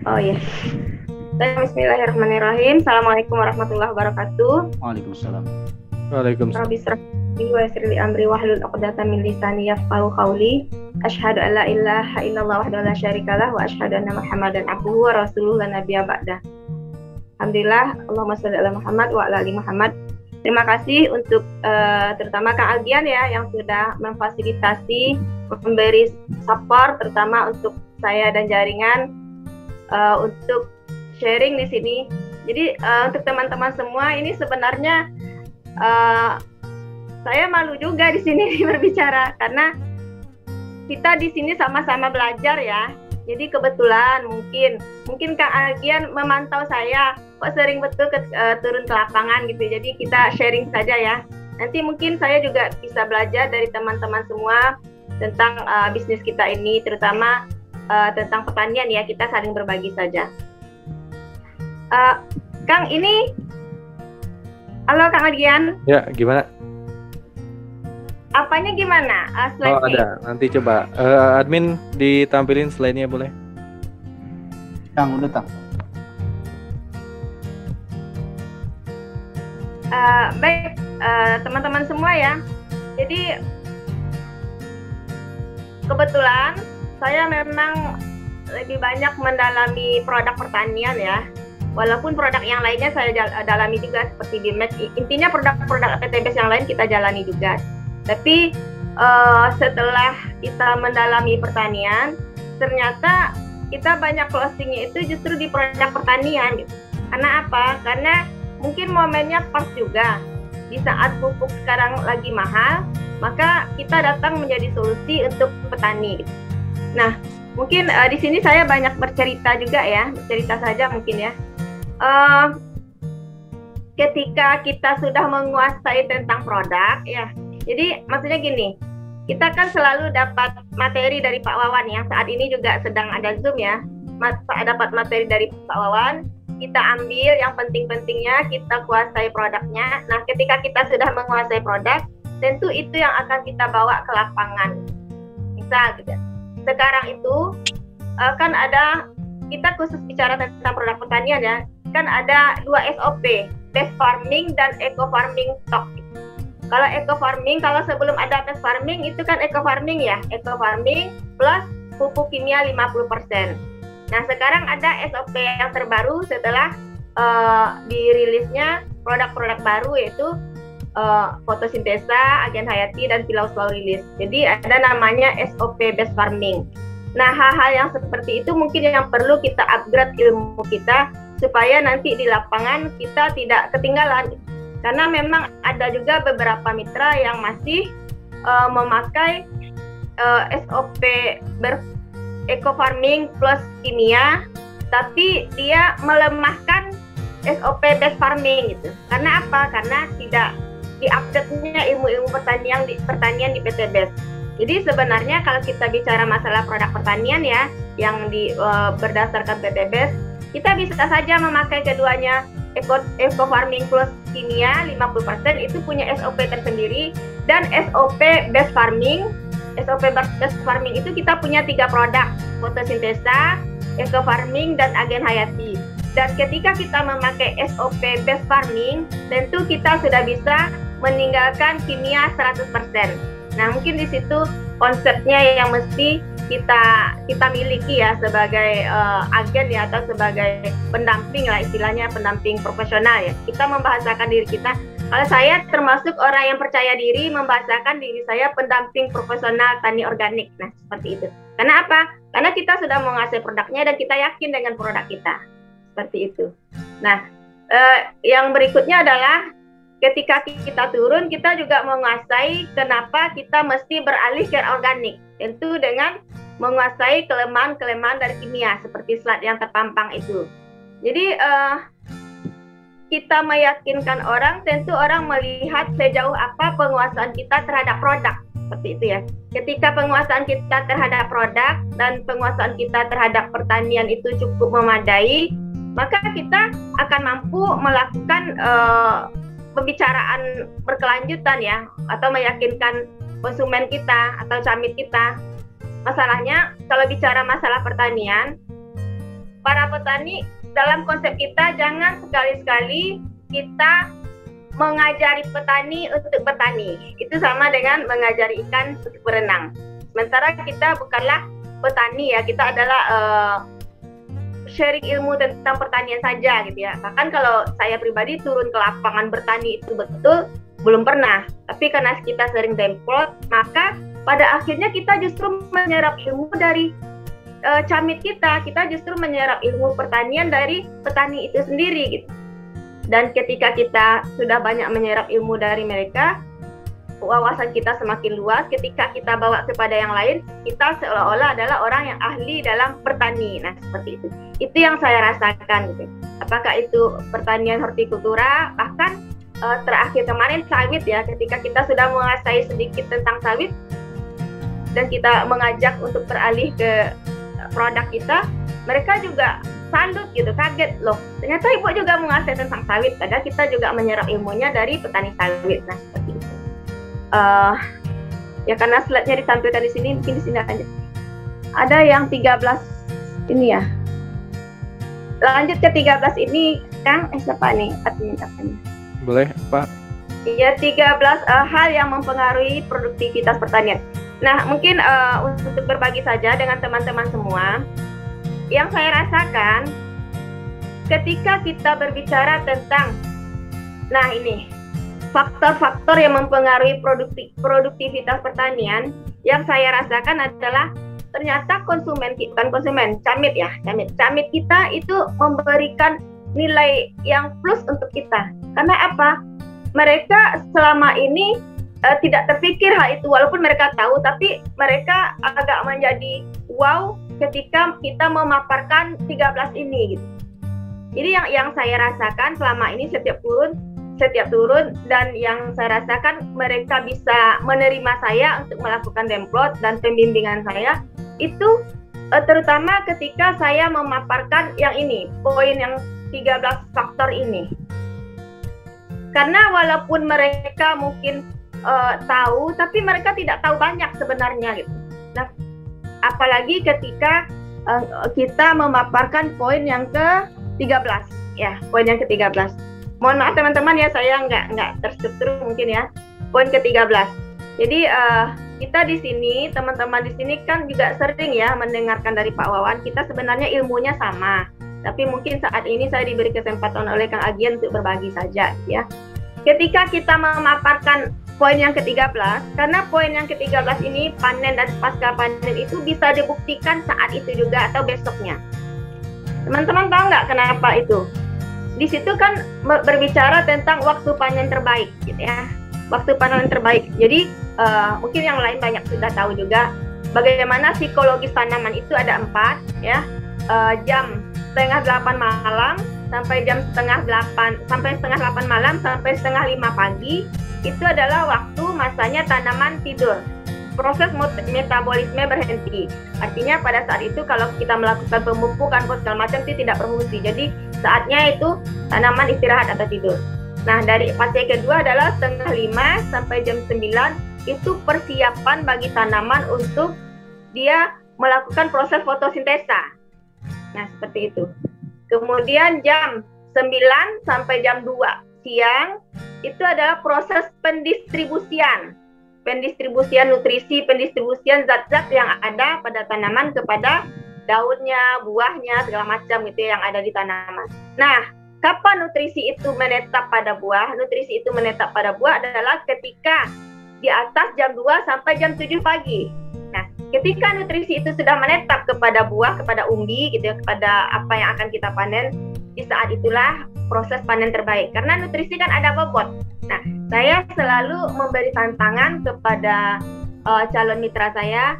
Oh iya. Bismillahirrahmanirrahim. Assalamualaikum warahmatullahi wabarakatuh. Waalaikumsalam. Waalaikumsalam. Rabbi shrah li wa yassir li amri wahlul 'uqdatam min lisani yafqahu qawli. Asyhadu an la ilaha illallah wahdahu la syarikalah wa asyhadu anna Muhammadan abduhu wa rasuluhu la nabiyya ba'dah. Alhamdulillah, Allahumma shalli ala Muhammad wa ala ali Muhammad. Terima kasih untuk terutama Kang Aldian ya yang sudah memfasilitasi, memberi support terutama untuk saya dan jaringan untuk sharing di sini. Jadi untuk teman-teman semua ini sebenarnya saya malu juga di sini berbicara karena kita di sini sama-sama belajar ya. Jadi kebetulan mungkin Kang Aldian memantau saya kok sering betul turun ke lapangan gitu. Jadi kita sharing saja ya. Nanti mungkin saya juga bisa belajar dari teman-teman semua tentang bisnis kita ini, terutama tentang pertanian ya. Kita saling berbagi saja. Kang ini, halo Kang Aldian. Ya, gimana? Apanya gimana? Oh ada, nanti coba admin ditampilin slide-nya boleh? Kang, udah Kang. Baik, teman-teman semua ya. Jadi kebetulan saya memang lebih banyak mendalami produk pertanian ya. Walaupun produk yang lainnya saya dalami juga seperti Bimex. Intinya produk-produk PTBS yang lain kita jalani juga. Tapi setelah kita mendalami pertanian, ternyata kita banyak closingnya itu justru di produk pertanian gitu. Karena apa? Karena mungkin momennya pas juga. Di saat pupuk sekarang lagi mahal, maka kita datang menjadi solusi untuk petani gitu. Nah, mungkin di sini saya banyak bercerita juga ya, bercerita saja mungkin ya. Ketika kita sudah menguasai tentang produk ya, jadi maksudnya gini, kita kan selalu dapat materi dari Pak Wawan yang saat ini juga sedang ada Zoom ya. Dapat materi dari Pak Wawan, kita ambil yang penting-pentingnya, kita kuasai produknya. Nah, ketika kita sudah menguasai produk, tentu itu yang akan kita bawa ke lapangan. Misal gitu. Sekarang itu kan ada, kita khusus bicara tentang produk pertanian ya, kan ada 2 SOP, best farming dan eco farming stock. Kalau eco farming, kalau sebelum ada best farming itu kan eco farming ya, eco farming plus pupuk kimia 50%. Nah sekarang ada SOP yang terbaru setelah dirilisnya produk-produk baru yaitu fotosintesa, agen hayati dan pilau slow release. Jadi ada namanya SOP best farming. Nah hal-hal yang seperti itu mungkin yang perlu kita upgrade ilmu kita supaya nanti di lapangan kita tidak ketinggalan. Karena memang ada juga beberapa mitra yang masih memakai SOP eco farming plus kimia, tapi dia melemahkan SOP best farming gitu. Karena apa? Karena tidak diupdate-nya ilmu-ilmu pertanian di PTBS. Jadi sebenarnya kalau kita bicara masalah produk pertanian ya, yang berdasarkan PTBS, kita bisa saja memakai keduanya. Eco farming plus kimia 50% itu punya SOP tersendiri, dan SOP best farming. SOP best farming itu kita punya 3 produk, fotosintesa, eco farming dan agen hayati. Dan ketika kita memakai SOP best farming, tentu kita sudah bisa meninggalkan kimia 100%. Nah, mungkin di situ konsepnya yang mesti kita miliki ya sebagai agen ya, atau sebagai pendamping lah, istilahnya pendamping profesional ya. Kita membahasakan diri kita. Kalau saya termasuk orang yang percaya diri, membahasakan diri saya pendamping profesional tani organik. Nah seperti itu. Karena apa? Karena kita sudah menguasai produknya dan kita yakin dengan produk kita. Seperti itu. Nah yang berikutnya adalah ketika kita turun, kita juga menguasai kenapa kita mesti beralih ke organik. Tentu dengan menguasai kelemahan-kelemahan dari kimia seperti slide yang terpampang itu. Jadi kita meyakinkan orang, tentu orang melihat sejauh apa penguasaan kita terhadap produk. Seperti itu ya. Ketika penguasaan kita terhadap produk dan penguasaan kita terhadap pertanian itu cukup memadai, maka kita akan mampu melakukan pembicaraan berkelanjutan ya, atau meyakinkan konsumen kita atau camit kita. Masalahnya kalau bicara masalah pertanian, para petani dalam konsep kita jangan sekali-sekali kita mengajari petani untuk bertani. Itu sama dengan mengajari ikan untuk berenang. Sementara kita bukanlah petani ya, kita adalah sharing ilmu tentang pertanian saja gitu ya. Bahkan kalau saya pribadi turun ke lapangan bertani itu betul belum pernah. Tapi karena kita sering demplot, maka pada akhirnya kita justru menyerap ilmu dari camit kita justru menyerap ilmu pertanian dari petani itu sendiri gitu. Dan ketika kita sudah banyak menyerap ilmu dari mereka, wawasan kita semakin luas. Ketika kita bawa kepada yang lain, kita seolah-olah adalah orang yang ahli dalam bertani. Nah, seperti itu. Itu yang saya rasakan gitu. Apakah itu pertanian hortikultura, bahkan terakhir kemarin sawit ya, ketika kita sudah menguasai sedikit tentang sawit dan kita mengajak untuk beralih ke produk kita, mereka juga salut gitu, kaget loh. Ternyata ibu juga menguasai tentang sawit, padahal kita juga menyerap ilmunya dari petani sawit. Nah, seperti itu. Ya karena slide-nya ditampilkan di sini, mungkin di sini aja. Ada yang 13 ini ya. Lanjut ke 13 ini, Kang, siapa nih admin katanya? Boleh, Pak? Iya, 13 hal yang mempengaruhi produktivitas pertanian. Nah, mungkin untuk berbagi saja dengan teman-teman semua, yang saya rasakan ketika kita berbicara tentang, nah ini, faktor-faktor yang mempengaruhi produktivitas pertanian, yang saya rasakan adalah ternyata camit kita itu memberikan nilai yang plus untuk kita. Karena apa? Mereka selama ini tidak terpikir hal itu, walaupun mereka tahu, tapi mereka agak menjadi wow ketika kita memaparkan 13 ini gitu. Jadi yang saya rasakan selama ini setiap turun dan yang saya rasakan mereka bisa menerima saya untuk melakukan demplot dan pembimbingan saya itu terutama ketika saya memaparkan yang ini, poin yang 13 faktor ini. Karena walaupun mereka mungkin tahu, tapi mereka tidak tahu banyak sebenarnya gitu. Nah, apalagi ketika kita memaparkan poin yang ke-13 ya, poin yang ke-13. Mohon maaf teman-teman ya, saya nggak terstruktur mungkin ya. Poin ke-13. Jadi kita di sini, teman-teman di sini kan juga sering ya mendengarkan dari Pak Wawan, kita sebenarnya ilmunya sama. Tapi mungkin saat ini saya diberi kesempatan oleh Kang Agian untuk berbagi saja ya. Ketika kita memaparkan poin yang ke-13, karena poin yang ke-13 ini panen dan pasca panen itu bisa dibuktikan saat itu juga atau besoknya. Teman-teman tahu nggak kenapa itu? Di situ kan berbicara tentang waktu panen terbaik, gitu ya. Waktu panen terbaik. Jadi mungkin yang lain banyak sudah tahu juga bagaimana psikologis tanaman itu ada 4 ya. Jam 7:30 malam sampai jam 7:30 sampai 7:30 malam sampai 4:30 pagi. Itu adalah waktu masanya tanaman tidur. Proses metabolisme berhenti. Artinya pada saat itu kalau kita melakukan pemupukan segala macam itu tidak berfungsi. Jadi saatnya itu tanaman istirahat atau tidur. Nah, dari fase kedua adalah 4:30 sampai jam 9 itu persiapan bagi tanaman untuk dia melakukan proses fotosintesa. Nah, seperti itu. Kemudian jam 9 sampai jam 2 siang itu adalah proses pendistribusian nutrisi, pendistribusian zat-zat yang ada pada tanaman kepada daunnya, buahnya, segala macam gitu yang ada di tanaman. Nah, kapan nutrisi itu menetap pada buah? Nutrisi itu menetap pada buah adalah ketika di atas jam 2 sampai jam 7 pagi. Nah, ketika nutrisi itu sudah menetap kepada buah, kepada umbi gitu ya, kepada apa yang akan kita panen, di saat itulah proses panen terbaik. Karena nutrisi kan ada bobot. Nah, saya selalu memberi tantangan kepada calon mitra saya.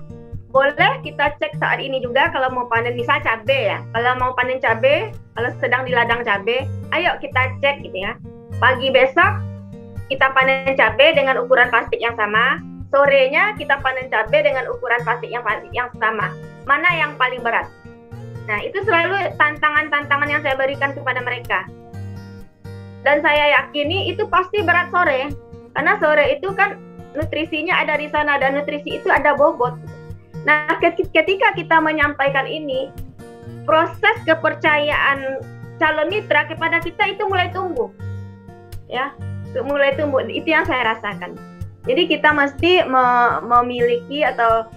Boleh kita cek saat ini juga kalau mau panen misal cabai ya. Kalau mau panen cabai, kalau sedang di ladang cabai, ayo kita cek gitu ya. Pagi besok kita panen cabai dengan ukuran plastik yang sama. Sorenya kita panen cabai dengan ukuran plastik yang sama. Mana yang paling berat? Nah, itu selalu tantangan-tantangan yang saya berikan kepada mereka. Dan saya yakini itu pasti berat sore. Karena sore itu kan nutrisinya ada di sana dan nutrisi itu ada bobot. Nah, ketika kita menyampaikan ini, proses kepercayaan calon mitra kepada kita itu mulai tumbuh, ya, mulai tumbuh. Itu yang saya rasakan. Jadi kita mesti memiliki atau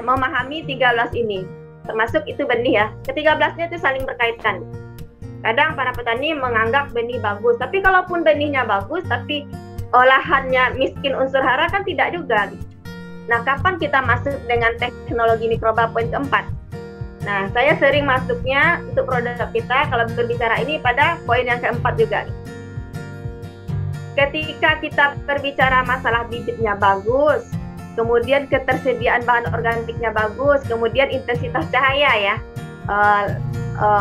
memahami 13 ini, termasuk itu benih ya. Ke-13-nya itu saling berkaitan. Kadang para petani menganggap benih bagus, tapi kalaupun benihnya bagus, tapi olahannya miskin unsur hara kan tidak juga. Nah, kapan kita masuk dengan teknologi mikroba poin keempat? Nah, saya sering masuknya untuk produk kita kalau berbicara ini pada poin yang keempat juga. Ketika kita berbicara masalah bibitnya bagus, kemudian ketersediaan bahan organiknya bagus, kemudian intensitas cahaya ya,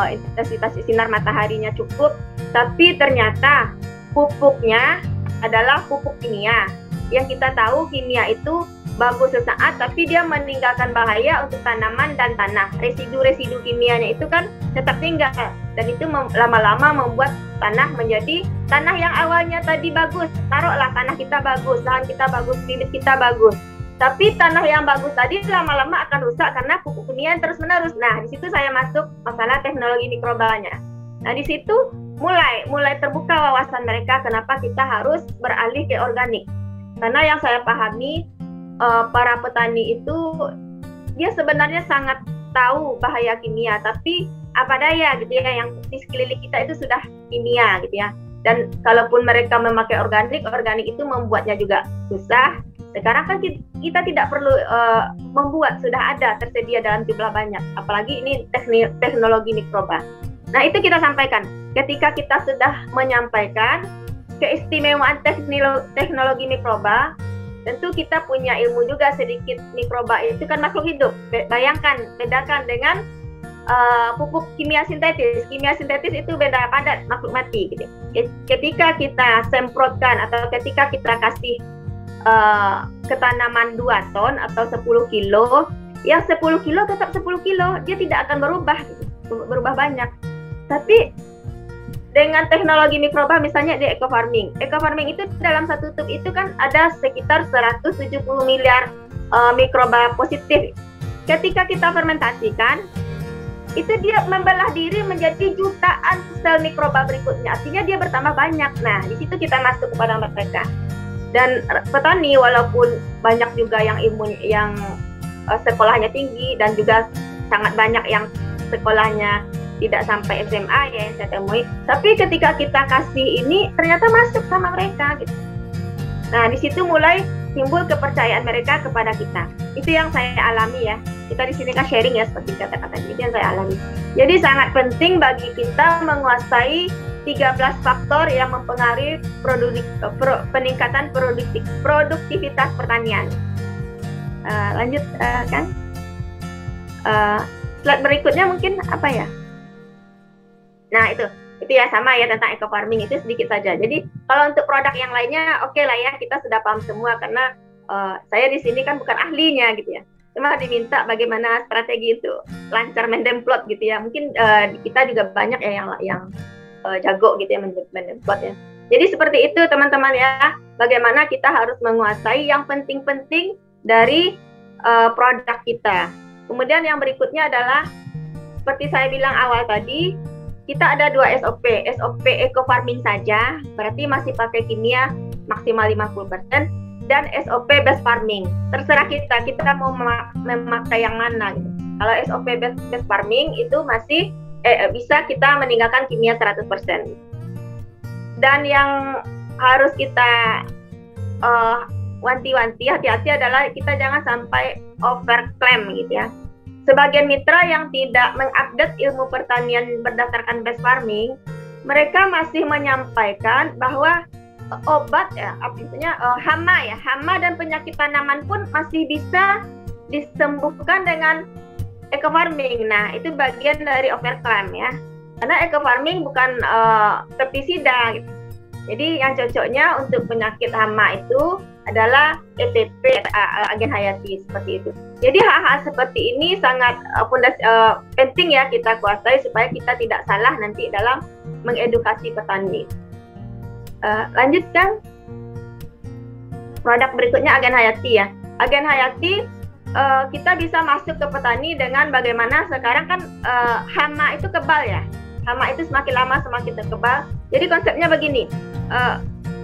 intensitas sinar mataharinya cukup, tapi ternyata pupuknya adalah pupuk kimia. Yang kita tahu kimia itu bagus sesaat, tapi dia meninggalkan bahaya untuk tanaman dan tanah. Residu-residu kimianya itu kan tetap tinggal, dan itu lama-lama membuat tanah menjadi tanah yang awalnya tadi bagus. Taruhlah tanah kita bagus, lahan kita bagus, bibit kita bagus. Tapi tanah yang bagus tadi lama-lama akan rusak karena pupuk kimia terus-menerus. Nah, di situ saya masuk masalah teknologi mikrobanya. Nah, di situ mulai terbuka wawasan mereka kenapa kita harus beralih ke organik. Karena yang saya pahami, para petani itu dia sebenarnya sangat tahu bahaya kimia, tapi apa daya gitu ya, yang di sekeliling kita itu sudah kimia gitu ya. Dan kalaupun mereka memakai organik itu membuatnya juga susah. Sekarang kan kita tidak perlu membuat, sudah ada tersedia dalam jumlah banyak. Apalagi ini teknologi mikroba. Nah, itu kita sampaikan. Ketika kita sudah menyampaikan keistimewaan teknologi mikroba, tentu kita punya ilmu juga sedikit. Mikroba itu kan makhluk hidup. Bayangkan, bedakan dengan pupuk kimia sintetis. Kimia sintetis itu beda padat, makhluk mati gitu. Ketika kita semprotkan atau ketika kita kasih ke tanaman 2 ton atau 10 kilo, yang 10 kilo tetap 10 kilo, dia tidak akan berubah banyak. Tapi dengan teknologi mikroba misalnya di eco farming itu dalam satu tub itu kan ada sekitar 170 miliar mikroba positif. Ketika kita fermentasikan, itu dia membelah diri menjadi jutaan sel mikroba berikutnya. Artinya dia bertambah banyak. Nah, di situ kita masuk kepada mereka. Dan petani walaupun banyak juga yang sekolahnya tinggi dan juga sangat banyak yang sekolahnya tidak sampai SMA ya yang saya temui, tapi ketika kita kasih ini ternyata masuk sama mereka gitu. Nah, di situ mulai timbul kepercayaan mereka kepada kita. Itu yang saya alami ya. Kita di sini kan sharing ya, seperti kata-kata itu yang saya alami. Jadi sangat penting bagi kita menguasai 13 faktor yang mempengaruhi peningkatan produktivitas pertanian. Lanjut kan? Slide berikutnya mungkin apa ya? Nah, itu ya sama ya tentang eco farming, itu sedikit saja. Jadi kalau untuk produk yang lainnya oke lah ya, kita sudah paham semua karena saya di sini kan bukan ahlinya gitu ya. Cuma diminta bagaimana strategi untuk lancar mendemplot gitu ya. Mungkin kita juga banyak ya yang jago gitu ya mendemplot ya. Jadi seperti itu teman-teman ya. Bagaimana kita harus menguasai yang penting-penting dari produk kita. Kemudian yang berikutnya adalah seperti saya bilang awal tadi, kita ada 2 SOP. SOP eco farming saja, berarti masih pakai kimia maksimal 50%, dan SOP best farming. Terserah kita mau memakai yang mana gitu. Kalau SOP best farming itu masih bisa kita meninggalkan kimia 100%. Dan yang harus kita wanti-wanti, hati-hati adalah kita jangan sampai overclaim gitu ya. Sebagian mitra yang tidak mengupdate ilmu pertanian berdasarkan best farming, mereka masih menyampaikan bahwa obat ya, artinya hama dan penyakit tanaman pun masih bisa disembuhkan dengan eco farming. Nah, itu bagian dari overclaim ya. Karena eco farming bukan pestisida gitu. Jadi yang cocoknya untuk penyakit hama itu adalah ETP, agen hayati, seperti itu. Jadi hal-hal seperti ini sangat penting ya kita kuasai supaya kita tidak salah nanti dalam mengedukasi petani. Lanjutkan. Produk berikutnya agen hayati ya. Agen hayati kita bisa masuk ke petani dengan bagaimana sekarang kan hama itu kebal ya. Hama itu semakin lama semakin terkebal. Jadi konsepnya begini,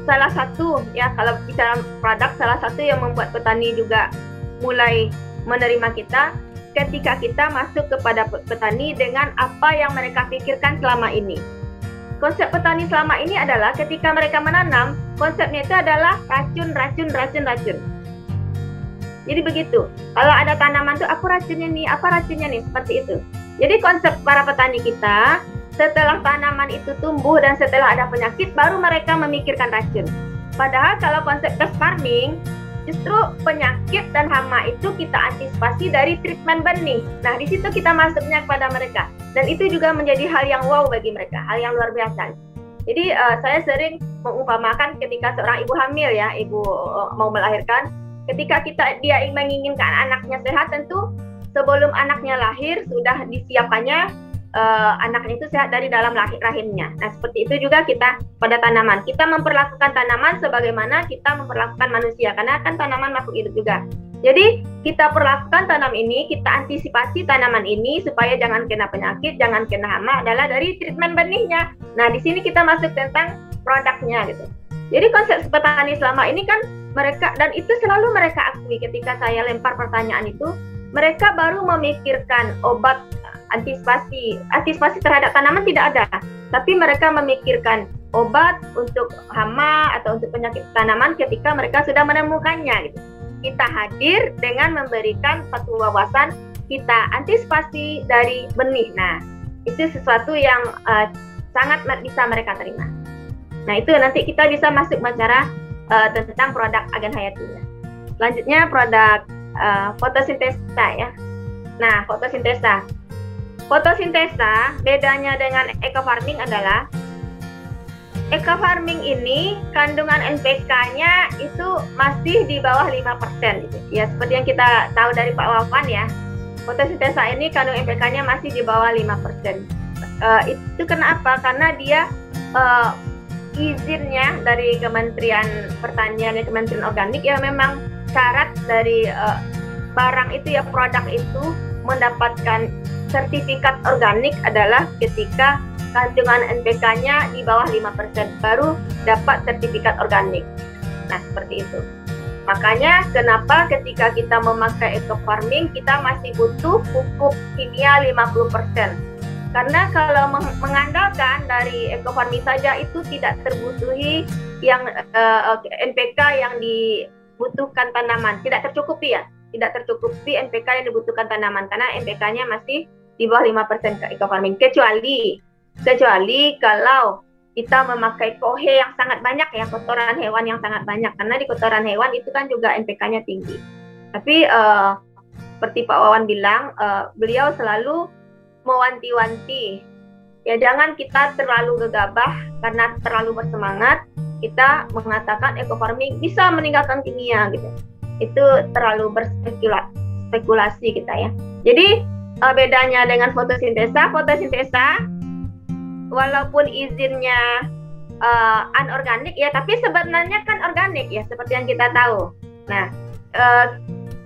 salah satu ya kalau bicara produk, salah satu yang membuat petani juga mulai menerima kita ketika kita masuk kepada petani dengan apa yang mereka pikirkan selama ini. Konsep petani selama ini adalah ketika mereka menanam, konsepnya itu adalah racun. Jadi begitu. Kalau ada tanaman tuh apa racunnya nih, seperti itu. Jadi konsep para petani kita, setelah tanaman itu tumbuh dan setelah ada penyakit, baru mereka memikirkan racun. Padahal kalau konsep pest farming, justru penyakit dan hama itu kita antisipasi dari treatment benih. Nah, di situ kita masuknya kepada mereka. Dan itu juga menjadi hal yang wow bagi mereka, hal yang luar biasa. Jadi saya sering mengumpamakan ketika seorang ibu hamil ya, ibu mau melahirkan, ketika dia menginginkan anaknya sehat, tentu sebelum anaknya lahir sudah disiapkannya anaknya itu sehat dari dalam rahimnya. Nah, seperti itu juga kita pada tanaman. Kita memperlakukan tanaman sebagaimana kita memperlakukan manusia, karena kan tanaman makhluk hidup juga. Jadi kita perlakukan tanam ini, kita antisipasi tanaman ini supaya jangan kena penyakit, jangan kena hama adalah dari treatment benihnya. Nah, di sini kita masuk tentang produknya gitu. Jadi konsep petani selama ini kan mereka, dan itu selalu mereka akui ketika saya lempar pertanyaan itu, mereka baru memikirkan obat antisipasi terhadap tanaman tidak ada, tapi mereka memikirkan obat untuk hama atau untuk penyakit tanaman ketika mereka sudah menemukannya gitu. Kita hadir dengan memberikan satu wawasan, kita antisipasi dari benih. Nah, itu sesuatu yang sangat bisa mereka terima. Nah, itu nanti kita bisa masuk bicara tentang produk agen hayatinya. Selanjutnya produk fotosintesa ya. Nah, fotosintesa bedanya dengan eco farming adalah eco farming ini kandungan NPK-nya itu masih di bawah 5% gitu. Ya, seperti yang kita tahu dari Pak Wawan ya. Fotosintesa ini kandungan NPK-nya masih di bawah 5%. Itu kenapa? Karena dia izinnya dari Kementerian Pertanian dan Kementerian Organik ya, memang syarat dari barang itu ya, produk itu mendapatkan sertifikat organik adalah ketika kandungan NPK-nya di bawah 5% baru dapat sertifikat organik. Nah, seperti itu. Makanya kenapa ketika kita memakai eco farming kita masih butuh pupuk kimia 50%. Karena kalau mengandalkan dari eco farming saja itu tidak terbutuhi yang NPK yang dibutuhkan tanaman, tidak tercukupi NPK yang dibutuhkan tanaman karena NPK-nya masih di bawah 5% ke eco farming, kecuali kalau kita memakai kohe yang sangat banyak ya, kotoran hewan yang sangat banyak, karena di kotoran hewan itu kan juga NPK-nya tinggi. Tapi seperti Pak Wawan bilang, beliau selalu mewanti-wanti ya, jangan kita terlalu gegabah karena terlalu bersemangat kita mengatakan eco farming bisa meninggalkan kimia gitu. Itu terlalu berspekulasi kita ya. Jadi bedanya dengan fotosintesa walaupun izinnya anorganik ya, tapi sebenarnya kan organik ya, seperti yang kita tahu. Nah,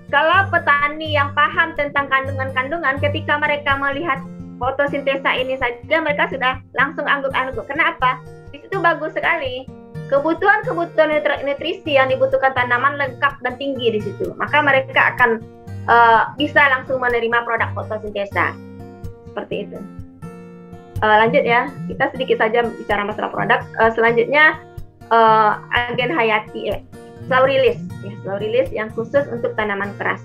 kalau petani yang paham tentang kandungan-kandungan, ketika mereka melihat fotosintesa ini saja mereka sudah langsung angguk-angguk. Kenapa? Di situ bagus sekali. Kebutuhan nutrisi yang dibutuhkan tanaman lengkap dan tinggi di situ. Maka mereka akan bisa langsung menerima produk fotosintesa. Seperti itu. Lanjut ya, kita sedikit saja bicara masalah produk. Selanjutnya agen hayati, slow release yang khusus untuk tanaman keras.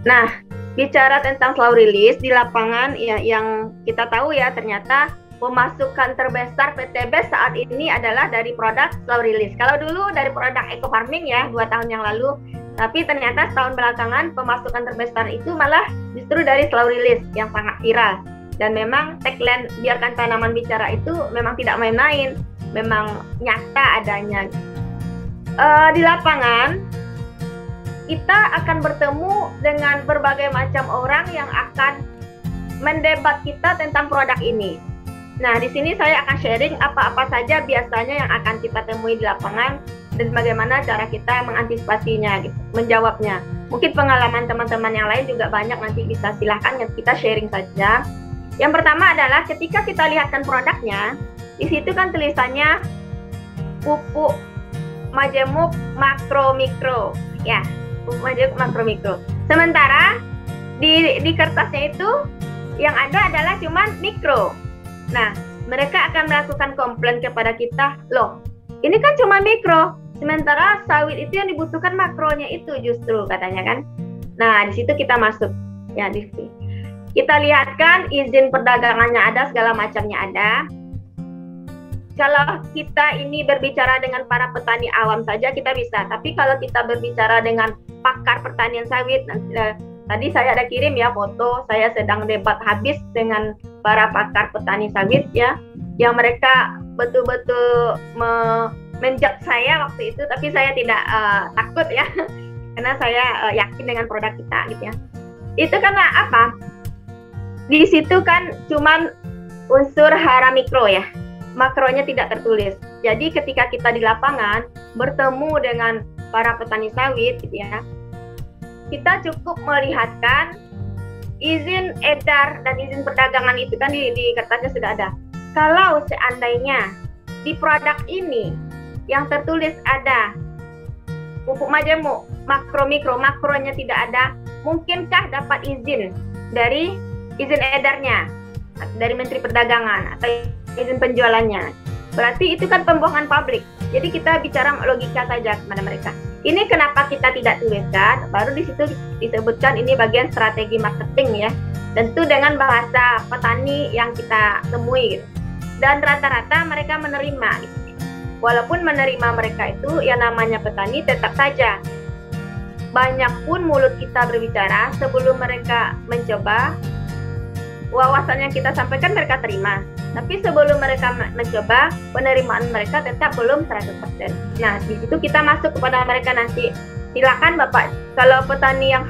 Nah, bicara tentang slow release di lapangan ya, yang kita tahu ya, ternyata pemasukan terbesar PTBES saat ini adalah dari produk slow release. Kalau dulu dari produk eco farming ya 2 tahun yang lalu, tapi ternyata setahun belakangan pemasukan terbesar itu malah justru dari slow release yang sangat viral. Dan memang tagline biarkan tanaman bicara itu memang tidak main-main, memang nyata adanya. Di lapangan kita akan bertemu dengan berbagai macam orang yang akan mendebat kita tentang produk ini. Nah, di sini saya akan sharing apa-apa saja biasanya yang akan kita temui di lapangan dan bagaimana cara kita mengantisipasinya, gitu, menjawabnya. Mungkin pengalaman teman-teman yang lain juga banyak, nanti bisa silahkan kita sharing saja. Yang pertama adalah ketika kita lihatkan produknya, di situ kan tulisannya pupuk majemuk makro mikro, ya, pupuk majemuk makro mikro. Sementara di kertasnya itu yang ada adalah cuman mikro. Nah, mereka akan melakukan komplain kepada kita, loh, ini kan cuma mikro, sementara sawit itu yang dibutuhkan makronya itu justru, katanya kan. Nah, di situ kita masuk, ya, di situ. Kita lihatkan izin perdagangannya ada, segala macamnya ada. Kalau kita ini berbicara dengan para petani awam saja kita bisa, tapi kalau kita berbicara dengan pakar pertanian sawit, tadi saya ada kirim ya foto, saya sedang debat habis dengan para pakar petani sawit ya, yang mereka betul-betul menjudge saya waktu itu, tapi saya tidak takut ya, karena saya yakin dengan produk kita gitu ya. Itu karena apa? Di situ kan cuman unsur hara mikro ya, makronya tidak tertulis. Jadi ketika kita di lapangan bertemu dengan para petani sawit gitu ya, kita cukup melihatkan izin edar dan izin perdagangan itu kan di kertasnya sudah ada. Kalau seandainya di produk ini yang tertulis ada pupuk majemuk makro mikro, makronya tidak ada, mungkinkah dapat izin dari izin edarnya dari Menteri Perdagangan atau izin penjualannya? Berarti itu kan pembohongan publik. Jadi kita bicara logika saja kepada mereka. Ini kenapa kita tidak tuliskan? Baru di situ disebutkan ini bagian strategi marketing ya. Tentu dengan bahasa petani yang kita temui gitu. Dan rata-rata mereka menerima gitu. Walaupun menerima mereka itu yang namanya petani, tetap saja banyak pun mulut kita berbicara sebelum mereka mencoba, wawasan yang kita sampaikan mereka terima. Tapi sebelum mereka mencoba, penerimaan mereka tetap belum 100%. Nah, di situ kita masuk kepada mereka nanti. Silakan Bapak, kalau petani yang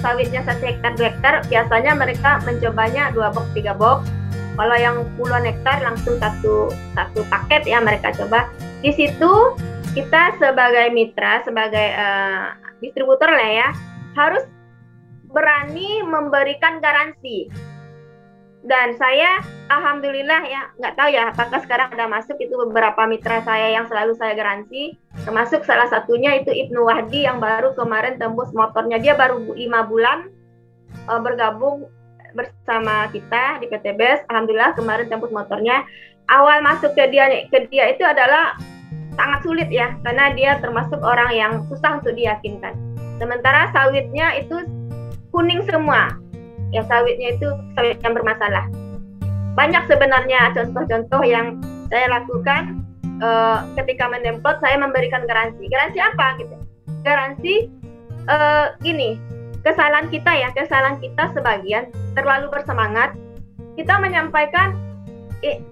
sawitnya 1 hektar, 2 hektar, biasanya mereka mencobanya 2 box, 3 box. Kalau yang puluhan hektar langsung satu paket ya mereka coba. Di situ kita sebagai mitra, sebagai distributor lah ya, harus berani memberikan garansi. Dan saya alhamdulillah ya, nggak tahu ya apakah sekarang ada masuk itu beberapa mitra saya yang selalu saya garansi, termasuk salah satunya itu Ibnu Wahdi yang baru kemarin tembus motornya, dia baru 5 bulan bergabung bersama kita di PT BES. Alhamdulillah kemarin tembus motornya. Awal masuk ke dia itu adalah sangat sulit ya, karena dia termasuk orang yang susah untuk diyakinkan. Sementara sawitnya itu kuning semua. Ya, sawitnya itu sawit yang bermasalah. Banyak sebenarnya contoh-contoh yang saya lakukan ketika mendemplot, saya memberikan garansi. Garansi apa gitu? Garansi gini, kesalahan kita sebagian terlalu bersemangat. Kita menyampaikan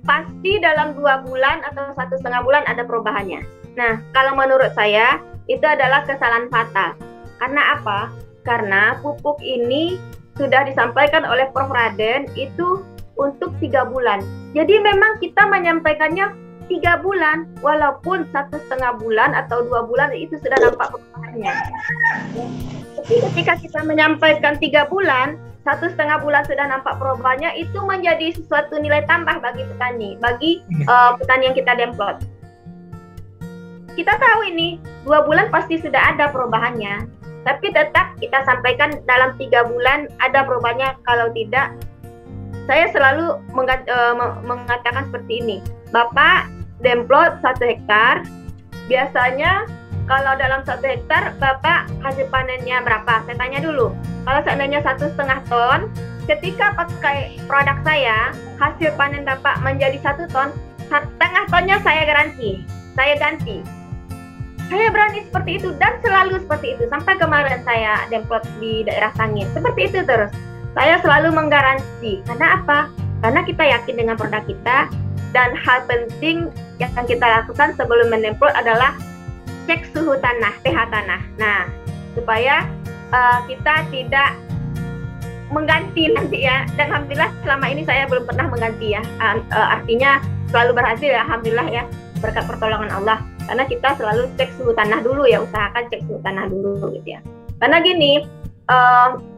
pasti dalam 2 bulan atau 1,5 bulan ada perubahannya. Nah, kalau menurut saya itu adalah kesalahan fatal. Karena apa? Karena pupuk ini sudah disampaikan oleh Prof. Raden itu untuk 3 bulan. Jadi memang kita menyampaikannya 3 bulan, walaupun 1,5 bulan atau 2 bulan itu sudah nampak perubahannya. Tapi ketika kita menyampaikan 3 bulan, 1,5 bulan sudah nampak perubahannya, itu menjadi sesuatu nilai tambah bagi petani, bagi petani yang kita demplot. Kita tahu ini 2 bulan pasti sudah ada perubahannya. Tapi tetap kita sampaikan dalam 3 bulan ada perubahannya. Kalau tidak, saya selalu mengatakan seperti ini. Bapak demplot 1 hektar, biasanya kalau dalam 1 hektar Bapak hasil panennya berapa? Saya tanya dulu. Kalau seandainya 1,5 ton, ketika pakai produk saya, hasil panen Bapak menjadi 1 ton, 1,5 tonnya saya garansi, saya ganti. Saya berani seperti itu dan selalu seperti itu. Sampai kemarin saya demplot di daerah Sangit. Seperti itu terus. Saya selalu menggaransi. Karena apa? Karena kita yakin dengan produk kita. Dan hal penting yang kita lakukan sebelum mendemplot adalah cek suhu tanah, pH tanah. Nah, supaya kita tidak mengganti nanti ya. Dan alhamdulillah selama ini saya belum pernah mengganti ya. Artinya selalu berhasil ya, alhamdulillah ya. Berkat pertolongan Allah. Karena kita selalu cek suhu tanah dulu ya, usahakan cek suhu tanah dulu gitu ya. Karena gini,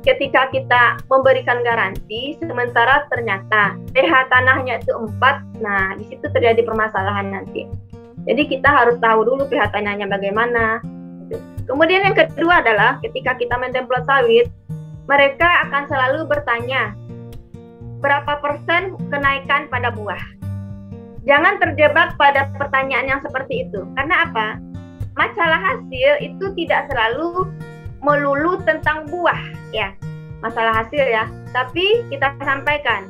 ketika kita memberikan garansi, sementara ternyata pH tanahnya itu 4, nah di situ terjadi permasalahan nanti. Jadi kita harus tahu dulu pH tanahnya bagaimana. Kemudian yang kedua adalah ketika kita mendemplot sawit, mereka akan selalu bertanya, berapa persen kenaikan pada buah? Jangan terjebak pada pertanyaan yang seperti itu. Karena apa? Masalah hasil itu tidak selalu melulu tentang buah ya. Masalah hasil ya. Tapi kita sampaikan.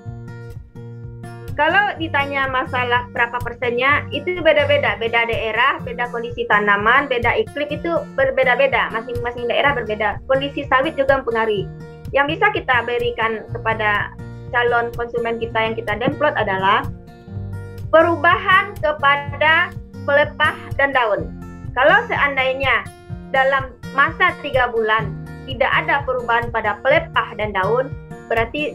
Kalau ditanya masalah berapa persennya, itu beda-beda. Beda daerah, beda kondisi tanaman, beda iklim, itu berbeda-beda. Masing-masing daerah berbeda. Kondisi sawit juga mempengaruhi. Yang bisa kita berikan kepada calon konsumen kita yang kita demplot adalah perubahan kepada pelepah dan daun. Kalau seandainya dalam masa 3 bulan tidak ada perubahan pada pelepah dan daun, berarti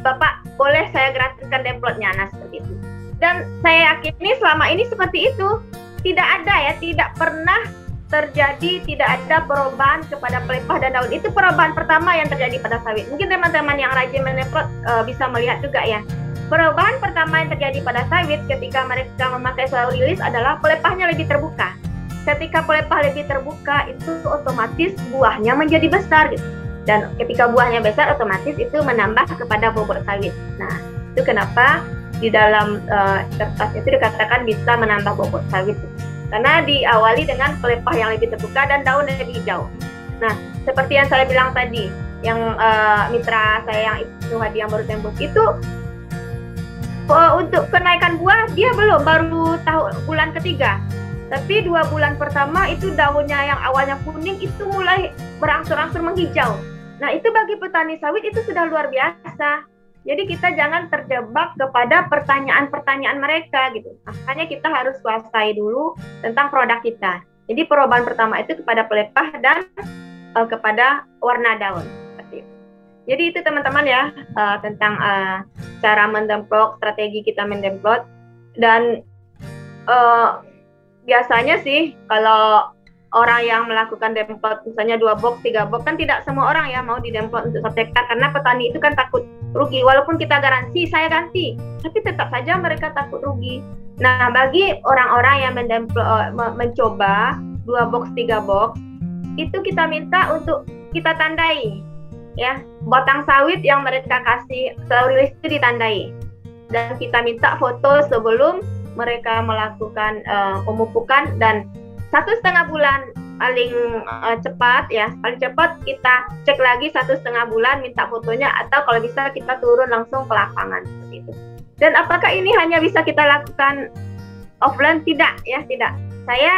Bapak boleh saya gratiskan demplotnya, nah seperti itu. Dan saya yakini selama ini seperti itu, tidak ada ya, tidak pernah terjadi, tidak ada perubahan kepada pelepah dan daun. Itu perubahan pertama yang terjadi pada sawit. Mungkin teman-teman yang rajin mendemplot bisa melihat juga ya. Perubahan pertama yang terjadi pada sawit ketika mereka memakai slow release adalah pelepahnya lebih terbuka. Ketika pelepah lebih terbuka, itu otomatis buahnya menjadi besar gitu. Dan ketika buahnya besar, otomatis itu menambah kepada bobot sawit. Nah, itu kenapa di dalam kertas itu dikatakan bisa menambah bobot sawit. Karena diawali dengan pelepah yang lebih terbuka dan daun yang lebih hijau. Nah, seperti yang saya bilang tadi, yang mitra saya yang itu Hadi yang baru tembus itu, untuk kenaikan buah dia belum, baru bulan ketiga. Tapi 2 bulan pertama itu daunnya yang awalnya kuning itu mulai berangsur-angsur menghijau. Nah itu bagi petani sawit itu sudah luar biasa. Jadi kita jangan terjebak kepada pertanyaan-pertanyaan mereka gitu. Makanya kita harus kuasai dulu tentang produk kita. Jadi perubahan pertama itu kepada pelepah dan kepada warna daun. Jadi itu teman-teman ya, tentang cara mendemplot, strategi kita mendemplot. Dan biasanya sih kalau orang yang melakukan demplot misalnya 2 box, 3 box, kan tidak semua orang ya mau didemplot untuk 1 hektar, karena petani itu kan takut rugi. Walaupun kita garansi, saya ganti, tapi tetap saja mereka takut rugi. Nah bagi orang-orang yang mencoba 2 box, 3 box, itu kita minta untuk kita tandai ya, batang sawit yang mereka kasih slow release itu ditandai, dan kita minta foto sebelum mereka melakukan pemupukan, dan 1,5 bulan paling cepat ya, paling cepat kita cek lagi 1,5 bulan, minta fotonya, atau kalau bisa kita turun langsung ke lapangan seperti itu. Dan apakah ini hanya bisa kita lakukan offline? Tidak ya, tidak. Saya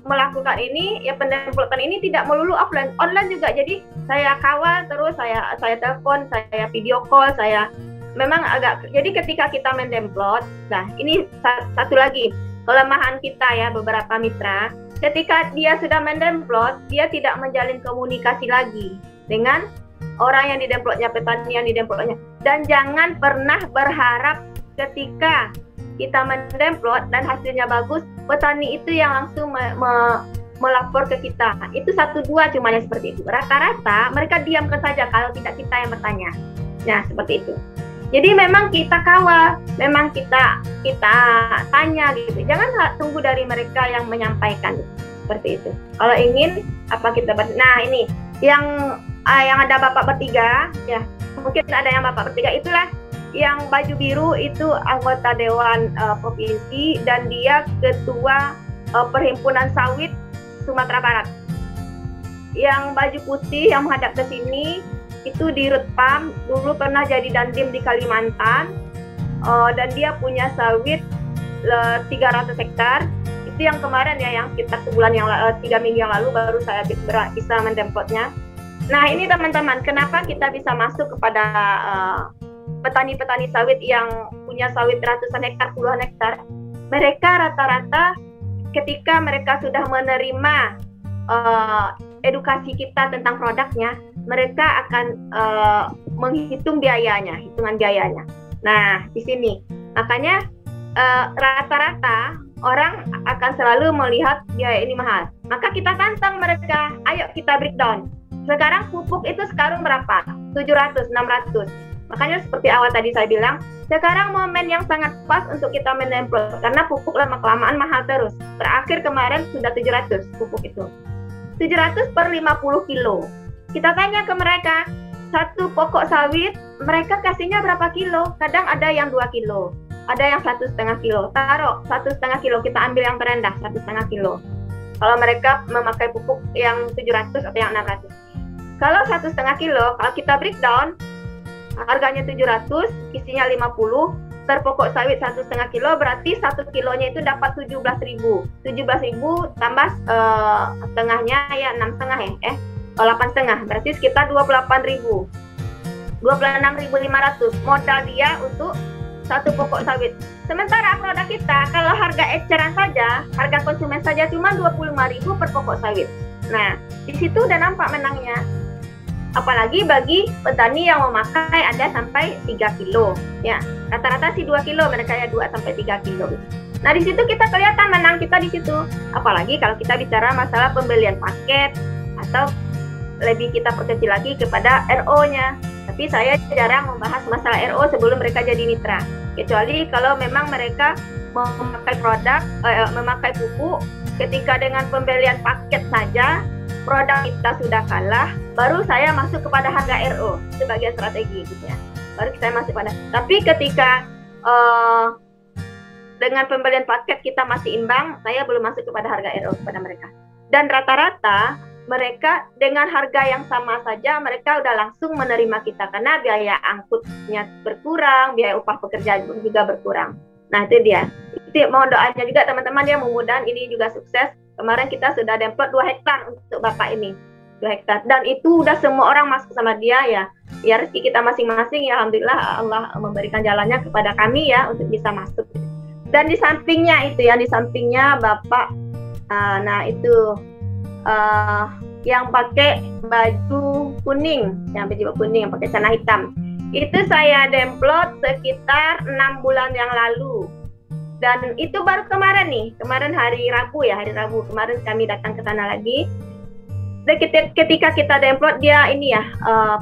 melakukan ini ya, pendemplotan ini tidak melulu offline, online juga. Jadi saya kawal terus, saya telepon, saya video call, saya memang agak. Jadi ketika kita mendemplot, nah ini satu lagi kelemahan kita ya, beberapa mitra, ketika dia sudah mendemplot, dia tidak menjalin komunikasi lagi dengan orang yang didemplotnya, petani yang didemplotnya. Dan jangan pernah berharap ketika kita mendemplot dan hasilnya bagus, petani itu yang langsung melapor ke kita. Itu 1-2 cuma yang seperti itu. Rata-rata mereka diamkan saja kalau tidak kita yang bertanya. Nah seperti itu. Jadi memang kita kawal, memang kita tanya gitu. Jangan tunggu dari mereka yang menyampaikan seperti itu. Kalau ingin apa kita nah ini yang ada bapak bertiga ya, mungkin ada yang bapak bertiga, itulah yang baju biru itu anggota Dewan Provinsi dan dia ketua Perhimpunan Sawit Sumatera Barat. Yang baju putih yang menghadap ke sini itu di Rutpam, dulu pernah jadi dandim di Kalimantan, dan dia punya sawit 300 hektar. Itu yang kemarin ya, yang sekitar 3 minggu yang lalu baru saya bisa mendemplotnya. Nah ini teman-teman, kenapa kita bisa masuk kepada petani-petani sawit yang punya sawit ratusan hektar, puluhan hektar? Mereka rata-rata ketika mereka sudah menerima edukasi kita tentang produknya, mereka akan menghitung hitungan biayanya. Nah, di sini makanya rata-rata orang akan selalu melihat biaya ini mahal. Maka kita tantang mereka, ayo kita breakdown. Sekarang pupuk itu sekarang berapa? 700, 600. Makanya seperti awal tadi saya bilang, sekarang momen yang sangat pas untuk kita mendemplot karena pupuk lama-kelamaan mahal terus. Terakhir kemarin sudah 700 pupuk itu. 700 per 50 kilo. Kita tanya ke mereka, satu pokok sawit mereka kasihnya berapa kilo? Kadang ada yang 2 kilo, ada yang 1,5 kilo. Taruh 1,5 kilo, kita ambil yang terendah 1,5 kilo. Kalau mereka memakai pupuk yang 700 atau yang 600. Kalau 1,5 kilo, kalau kita breakdown, harganya 700, isinya 50, per pokok sawit 1,5 kilo, berarti 1 kilonya itu dapat 17.000. 17.000 tambah setengahnya ya 6,5 ya, 8,5, berarti sekitar 28.000. 26.500 modal dia untuk satu pokok sawit. Sementara produk kita, kalau harga eceran saja, harga konsumen saja cuma 25.000 per pokok sawit. Nah, di situ udah nampak menangnya. Apalagi bagi petani yang memakai ada sampai 3 kilo. Ya, rata-rata sih 2 kilo, mereka ya 2 sampai 3 kilo. Nah, di situ kita kelihatan menang kita di situ. Apalagi kalau kita bicara masalah pembelian paket atau lebih kita perkecil lagi kepada RO-nya. Tapi saya jarang membahas masalah RO sebelum mereka jadi mitra. Kecuali kalau memang mereka memakai produk, memakai pupuk, ketika dengan pembelian paket saja, produk kita sudah kalah, baru saya masuk kepada harga RO sebagai strategi gitu ya. Baru saya masuk pada. Tapi ketika dengan pembelian paket kita masih imbang, saya belum masuk kepada harga RO kepada mereka. Dan rata-rata mereka dengan harga yang sama saja mereka udah langsung menerima kita karena biaya angkutnya berkurang, biaya upah pekerja juga berkurang. Nah itu dia. Itu mohon doanya juga teman-teman ya, mudah-mudahan ini juga sukses. Kemarin kita sudah demplot 2 hektar untuk Bapak ini. 2 hektar. Dan itu udah semua orang masuk sama dia ya. Ya rezeki kita masing-masing ya, alhamdulillah Allah memberikan jalannya kepada kami ya untuk bisa masuk. Dan di sampingnya itu ya, di sampingnya Bapak nah itu yang pakai baju kuning, yang pakai celana hitam. Itu saya demplot sekitar 6 bulan yang lalu. Dan itu baru kemarin nih, kemarin hari Rabu kemarin kami datang ke sana lagi. Dan ketika kita demplot dia ini ya,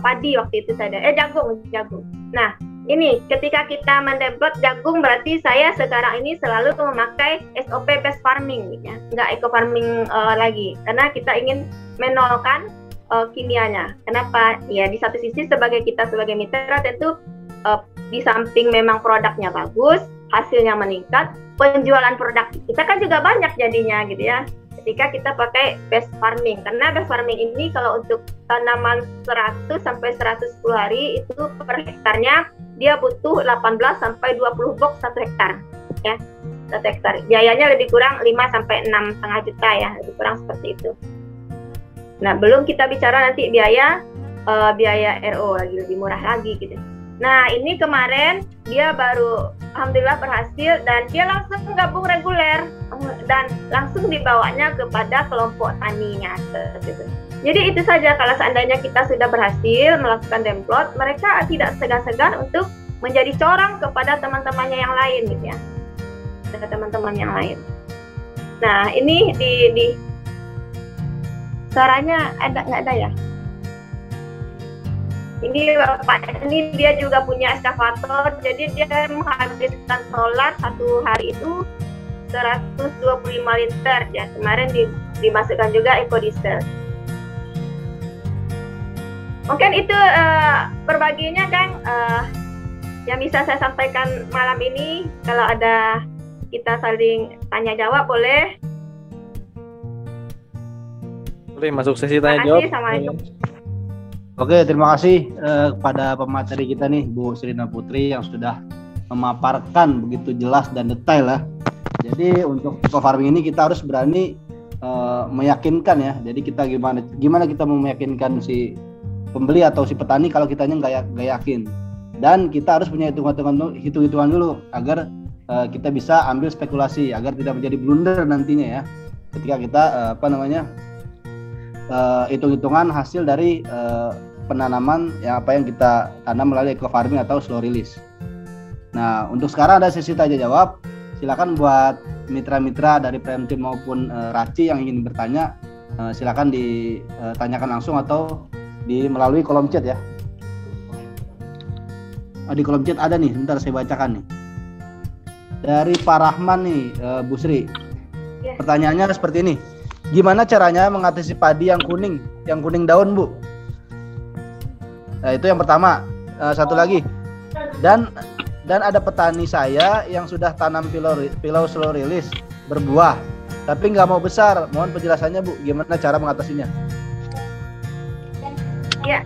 padi waktu itu saya jagung. Nah, ini ketika kita mendemplot jagung berarti saya sekarang ini selalu memakai SOP best farming ya, nggak eco farming lagi karena kita ingin menolkan kimianya. Kenapa? Ya di satu sisi sebagai mitra tentu di samping memang produknya bagus, hasilnya meningkat, penjualan produk kita kan juga banyak jadinya gitu ya. Ketika kita pakai best farming, karena best farming ini kalau untuk tanaman 100 sampai 110 hari itu per hektarnya dia butuh 18 sampai 20 box 1 hektar ya. 1 hektar. Biayanya lebih kurang 5 sampai 6,5 juta ya, lebih kurang seperti itu. Nah, belum kita bicara nanti biaya RO lagi lebih murah lagi gitu. Nah, ini kemarin dia baru alhamdulillah berhasil dan dia langsung gabung reguler dan langsung dibawanya kepada kelompok taninya gitu. Jadi itu saja, kalau seandainya kita sudah berhasil melakukan demplot, mereka tidak segan-segan untuk menjadi corong kepada teman-temannya yang lain gitu ya. Kepada teman-teman yang lain. Nah, ini di suaranya nggak ada ya? Ini Bapak ini dia juga punya eskavator, jadi dia menghabiskan solar satu hari itu 125 liter ya. Kemarin dimasukkan juga ekodiesel. Mungkin itu berbaginya kan yang bisa saya sampaikan malam ini. Kalau ada kita saling tanya jawab boleh. Boleh masuk sesi tanya jawab. Oke, terima kasih kepada pemateri kita nih Bu Srina Putri yang sudah memaparkan begitu jelas dan detail lah. Jadi untuk eco farming ini kita harus berani meyakinkan ya. Jadi kita gimana kita meyakinkan si pembeli atau si petani kalau kitanya nggak yakin. Dan kita harus punya hitung-hitungan dulu agar kita bisa ambil spekulasi agar tidak menjadi blunder nantinya ya. Ketika kita hitung-hitungan hasil dari penanaman ya apa yang kita tanam melalui eco farming atau slow release. Nah, untuk sekarang ada sesi tanya jawab. Silakan buat mitra-mitra dari Premtim maupun Raci yang ingin bertanya, silakan ditanyakan langsung atau melalui kolom chat ya. Di kolom chat ada nih, sebentar saya bacakan nih. Dari Pak Rahman nih, Bu Sri. Ya. Pertanyaannya seperti ini. Gimana caranya mengatasi padi yang kuning daun, Bu? Nah, itu yang pertama. Satu lagi. Dan ada petani saya yang sudah tanam pilau slow release berbuah, tapi nggak mau besar. Mohon penjelasannya, Bu. Gimana cara mengatasinya? Ya,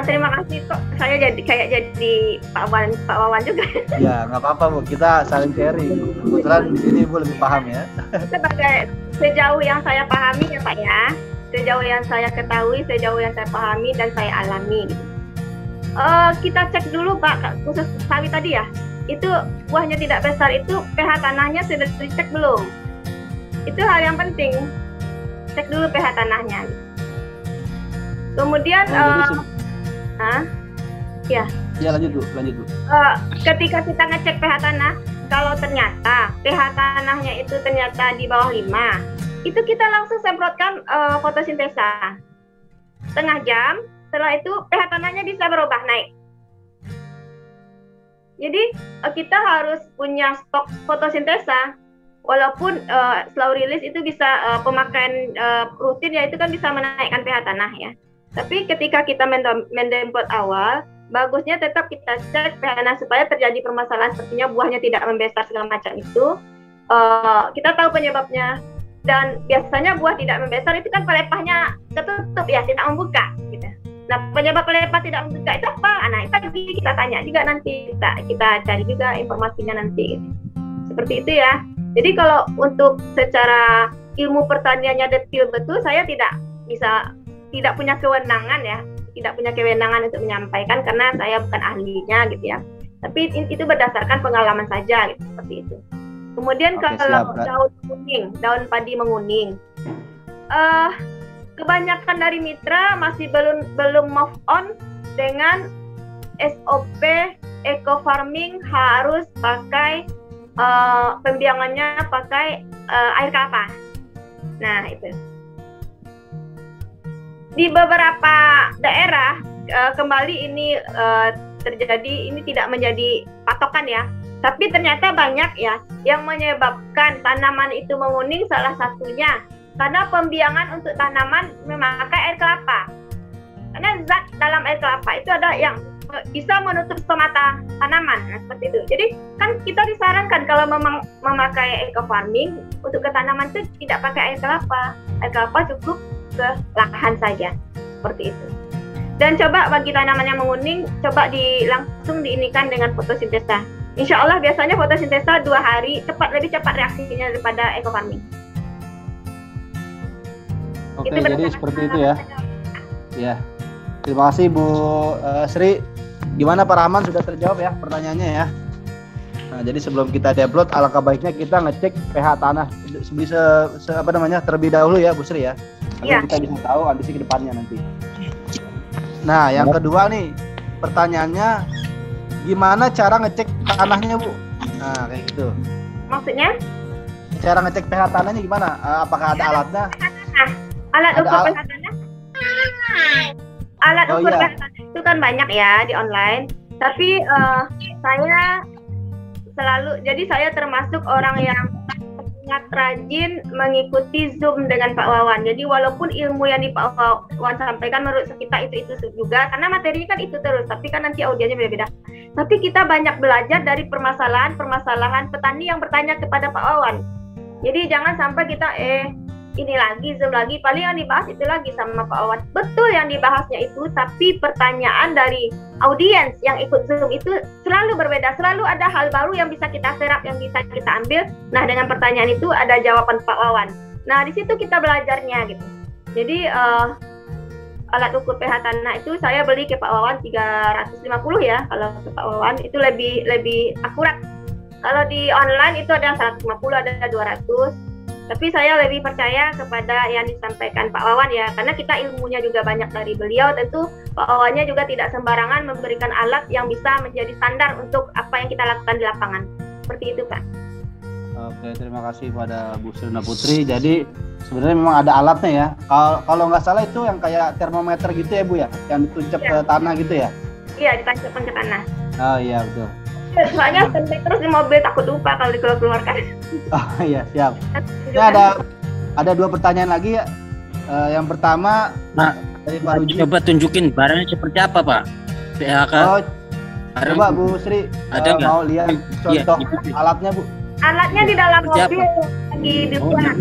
terima kasih kok. Saya jadi Pak Wawan juga. Ya, nggak apa-apa, Bu. Kita saling sharing. Kebetulan di sini Bu lebih paham ya. Sebagai sejauh yang saya pahami ya Pak ya, sejauh yang saya ketahui, sejauh yang saya pahami dan saya alami. Kita cek dulu Pak, khusus sawi tadi ya. Itu buahnya tidak besar, itu pH tanahnya sudah dicek belum? Itu hal yang penting. Cek dulu pH tanahnya. Kemudian ya lanjut Bu. ketika kita ngecek pH tanah, kalau ternyata pH tanahnya itu ternyata di bawah 5, itu kita langsung semprotkan fotosintesa. Setengah jam, setelah itu pH tanahnya bisa berubah naik. Jadi kita harus punya stok fotosintesa. Walaupun slow release itu bisa pemakaian rutin ya, itu kan bisa menaikkan pH tanah ya. Tapi ketika kita mendemplot awal, bagusnya tetap kita cek pH tanah supaya terjadi permasalahan sepertinya buahnya tidak membesar segala macam itu. Kita tahu penyebabnya, dan biasanya buah tidak membesar itu kan pelepahnya ketutup ya, tidak membuka gitu. Nah, penyebab pelepah tidak membuka itu apa? Nah, itu lagi kita tanya juga nanti, kita cari juga informasinya nanti gitu. Seperti itu ya. Jadi kalau untuk secara ilmu pertaniannya detail betul, saya tidak punya kewenangan ya, tidak punya kewenangan untuk menyampaikan karena saya bukan ahlinya gitu ya. Tapi itu berdasarkan pengalaman saja gitu, seperti itu. Kemudian kalau daun padi menguning, kebanyakan dari mitra masih belum move on dengan SOP eco farming, harus pakai pembiangannya pakai air kelapa. Nah itu. Di beberapa daerah kembali ini terjadi, ini tidak menjadi patokan ya, tapi ternyata banyak ya yang menyebabkan tanaman itu menguning, salah satunya karena pembiangan untuk tanaman memakai air kelapa. Karena zat dalam air kelapa itu ada yang bisa menutup stomata tanaman, nah, seperti itu. Jadi kan kita disarankan kalau memang memakai eco farming untuk ke tanaman itu tidak pakai air kelapa. Air kelapa cukup ke lahan saja, seperti itu. Dan coba bagi tanaman yang menguning, coba langsung diinikan dengan fotosintesa. Insya Allah biasanya fotosintesa 2 hari lebih cepat reaksinya daripada eco farming. Oke, jadi seperti itu ya. Ya, terima kasih Bu Sri. Gimana Pak Rahman, sudah terjawab ya pertanyaannya ya? Nah, jadi sebelum kita upload, alangkah baiknya kita ngecek pH tanah terlebih dahulu ya Bu Sri ya. Agar kita bisa tahu kondisi ke depannya nanti. Nah, yang kedua nih, pertanyaannya gimana cara ngecek tanahnya Bu? Nah, kayak gitu. Maksudnya? Cara ngecek pH tanahnya gimana? Apakah ada alatnya? PH tanah? Alat ukur pH tanah itu kan banyak ya di online. Tapi saya termasuk orang yang sangat rajin mengikuti Zoom dengan Pak Wawan. Jadi walaupun ilmu yang di Pak Wawan sampaikan menurut kita itu juga, karena materinya kan itu terus, tapi kan nanti audiennya beda-beda. Tapi kita banyak belajar dari permasalahan petani yang bertanya kepada Pak Wawan. Jadi jangan sampai kita ini lagi, Zoom lagi, paling yang dibahas itu lagi sama Pak Wawan. Betul yang dibahasnya itu, tapi pertanyaan dari audiens yang ikut Zoom itu selalu berbeda, selalu ada hal baru yang bisa kita serap, yang bisa kita ambil. Nah, dengan pertanyaan itu ada jawaban Pak Wawan. Nah, di situ kita belajarnya gitu. Jadi alat ukur pH tanah itu saya beli ke Pak Wawan 350 ya, kalau ke Pak Wawan itu lebih akurat. Kalau di online itu ada 150, ada 200. Tapi saya lebih percaya kepada yang disampaikan Pak Wawan ya, karena kita ilmunya juga banyak dari beliau. Tentu Pak Wawannya juga tidak sembarangan memberikan alat yang bisa menjadi standar untuk apa yang kita lakukan di lapangan. Seperti itu Pak. Oke, terima kasih pada Bu Sirina Putri. Jadi sebenarnya memang ada alatnya ya. Kalau nggak salah itu yang kayak termometer gitu ya Bu ya, yang dituncap ke tanah gitu ya? Iya, ditancapkan ke tanah. Oh iya betul. Soalnya sampai terus di mobil takut lupa kalau dikeluarkan. Oh iya siap. Ini ada 2 pertanyaan lagi ya. Yang pertama dari Pak Ruji. Coba tunjukin barangnya seperti apa Pak? PHK. Oh, coba Bu Sri ada mau lihat contoh alatnya Bu. Alatnya di dalam mobil lagi di rumah.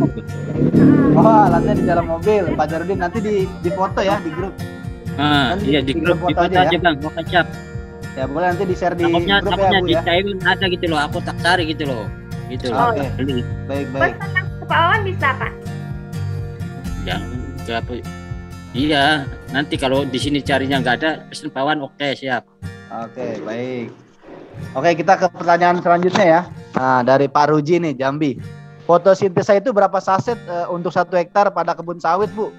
Oh, alatnya di dalam mobil. Pak Jarudin nanti di foto ya di grup. Iya di grup foto aja Bang. Oke siap. Ya boleh nanti di share di grup ya Bu di ya. Taiwan ada gitu loh. Aku tak cari gitu loh. Gitu loh. Oke. Baik. Pesan ke Pak Wawan bisa Pak? Yang berapa? Iya. Nanti kalau di sini carinya nggak ada, pesen Pak Wawan. Oke siap. Oke baik. Oke kita ke pertanyaan selanjutnya ya. Nah dari Pak Ruji nih Jambi. Fotosintesa itu berapa saset untuk 1 hektar pada kebun sawit Bu?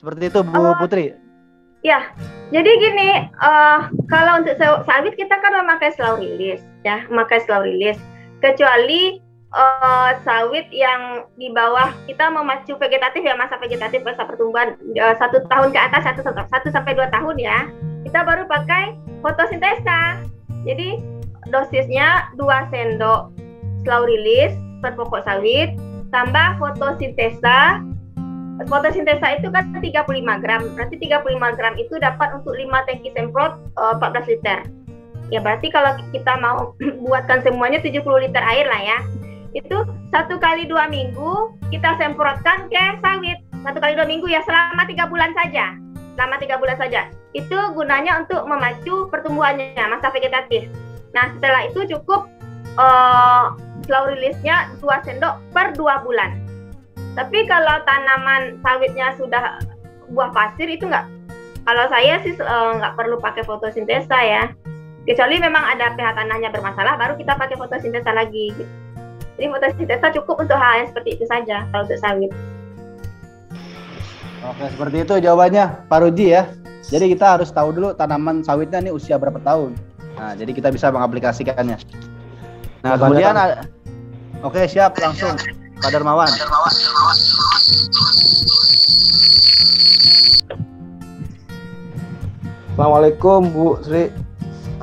Seperti itu Bu Putri. Ya, jadi gini, kalau untuk sawit kita kan memakai slow release, ya, memakai slow release. Kecuali sawit yang di bawah kita memacu vegetatif ya, masa vegetatif, masa pertumbuhan 1 tahun ke atas, 1 sampai 2 tahun ya, kita baru pakai fotosintesa. Jadi dosisnya 2 sendok slow release per pokok sawit tambah fotosintesa. Fotosintesa itu kan 35 gram. Berarti 35 gram itu dapat untuk 5 tangki semprot 14 liter. Ya berarti kalau kita mau buatkan semuanya 70 liter air lah ya. Itu 1 kali 2 minggu kita semprotkan ke sawit. 1 kali 2 minggu ya selama 3 bulan saja. Selama 3 bulan saja. Itu gunanya untuk memacu pertumbuhannya, masa vegetatif. Nah setelah itu cukup slow release-nya 2 sendok per 2 bulan. Tapi kalau tanaman sawitnya sudah buah pasir itu nggak. Kalau saya sih nggak perlu pakai fotosintesa ya. Kecuali memang ada pH tanahnya bermasalah, baru kita pakai fotosintesa lagi. Jadi fotosintesa cukup untuk hal yang seperti itu saja kalau untuk sawit. Oke seperti itu jawabannya Pak Ruji ya. Jadi kita harus tahu dulu tanaman sawitnya nih usia berapa tahun. Nah jadi kita bisa mengaplikasikannya. Nah kemudian oke siap langsung Pak Darmawan. Assalamualaikum Bu Sri.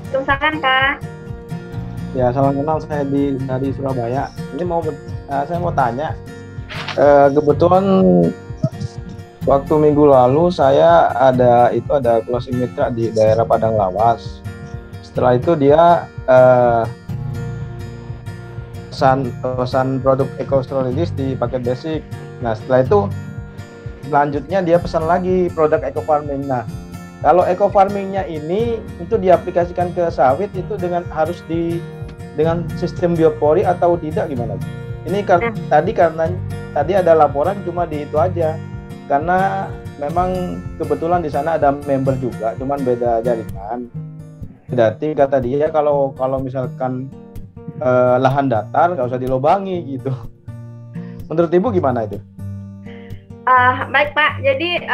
Waalaikumsalam Kak. Ya salam kenal, saya dari Surabaya. Ini saya mau tanya. Kebetulan waktu minggu lalu saya ada closing mitra di daerah Padang Lawas. Setelah itu dia pesan produk EcoStrolilis di paket basic. Nah setelah itu selanjutnya dia pesan lagi produk eco farming. Nah kalau eco farmingnya ini untuk diaplikasikan ke sawit itu dengan sistem biopori atau tidak gimana? Ini tadi ada laporan cuma di itu aja karena memang kebetulan di sana ada member juga, cuman beda jaringan. Berarti kata dia kalau misalkan lahan datar nggak usah dilobangi gitu. Menurut Ibu gimana itu? Baik Pak, jadi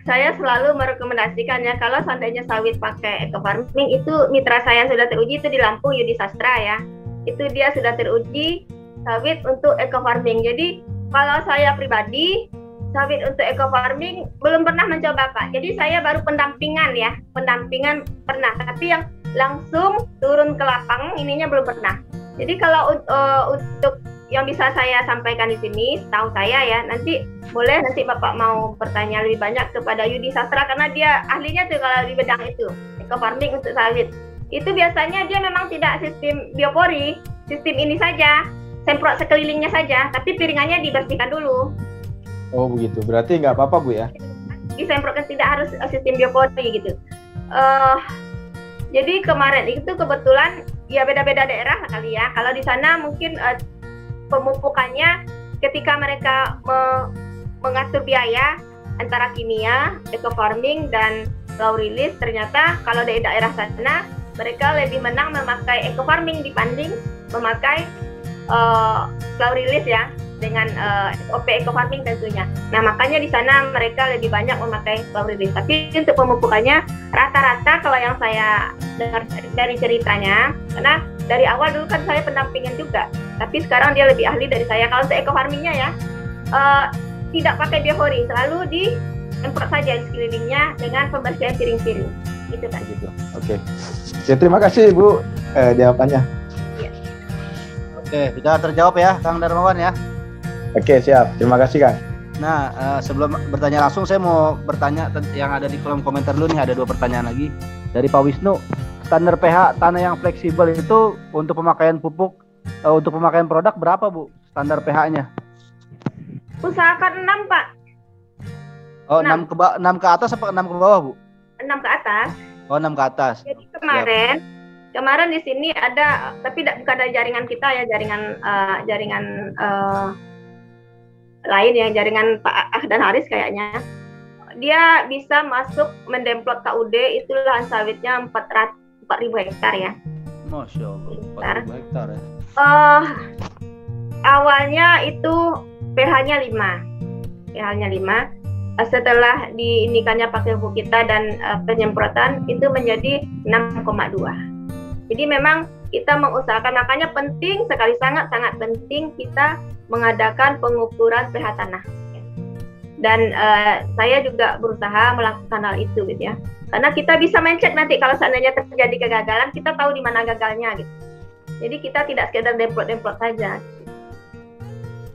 saya selalu merekomendasikan ya kalau seandainya sawit pakai eco farming itu mitra saya yang sudah teruji itu di Lampung Yudi Sastra ya. Itu dia sudah teruji sawit untuk eco farming. Jadi kalau saya pribadi sawit untuk eco farming belum pernah mencoba Pak. Jadi saya baru pendampingan pernah, tapi yang langsung turun ke lapang ininya belum pernah. Jadi kalau untuk yang bisa saya sampaikan di sini, setahu saya ya, nanti Bapak mau bertanya lebih banyak kepada Yudi Sastra karena dia ahlinya tuh kalau di bidang itu, eco farming untuk sawit. Itu biasanya dia memang tidak sistem biopori, sistem ini saja, semprot sekelilingnya saja, tapi piringannya dibersihkan dulu. Oh begitu, berarti nggak apa-apa Bu ya? Disemprotkan, tidak harus sistem biopori gitu. Jadi kemarin itu kebetulan ya beda-beda daerah kali ya. Kalau di sana mungkin pemupukannya ketika mereka mengatur biaya antara kimia, eco farming dan slow release, ternyata kalau dari daerah sana mereka lebih menang memakai eco farming dibanding memakai slow release ya dengan SOP eco farming tentunya. Nah makanya di sana mereka lebih banyak memakai slow release. Tapi untuk pemupukannya rata-rata kalau yang saya dengar dari ceritanya, karena dari awal dulu kan saya pendampingan juga, tapi sekarang dia lebih ahli dari saya. Kalau untuk eco farmingnya ya, tidak pakai biohori, selalu disemprot saja di sekelilingnya dengan pembersihan piring-piring. Gitu kan. Gitu. Oke. Ya, terima kasih Bu jawabannya. Oke, sudah terjawab ya Kang Darmawan ya. Oke, siap. Terima kasih Kang. Nah, sebelum bertanya langsung, saya mau bertanya yang ada di kolom komentar dulu nih, ada 2 pertanyaan lagi dari Pak Wisnu. Standar pH tanah yang fleksibel itu untuk pemakaian pupuk, untuk pemakaian produk berapa Bu? Standar pH-nya? Usahakan 6 Pak. Oh, 6 ke atas apa 6 ke bawah Bu? 6 ke atas. Oh, 6 ke atas. Jadi kemarin di sini ada, tapi bukan dari jaringan kita ya, jaringan lain ya, jaringan Pak Ahdan Haris kayaknya. Dia bisa masuk mendemplot KUD itu lahan sawitnya 4.000 hektar ya. Masya Allah, 4.000 hektar ya. Awalnya itu pH-nya 5. pH-nya 5. Setelah diinikannya pakai pupuk kita dan penyemprotan itu menjadi 6,2. Jadi memang kita mengusahakan, makanya penting sekali, sangat penting kita mengadakan pengukuran pH tanah. Dan saya juga berusaha melakukan hal itu gitu ya. Karena kita bisa mencek nanti kalau seandainya terjadi kegagalan, kita tahu di mana gagalnya gitu. Jadi kita tidak sekedar demplot saja.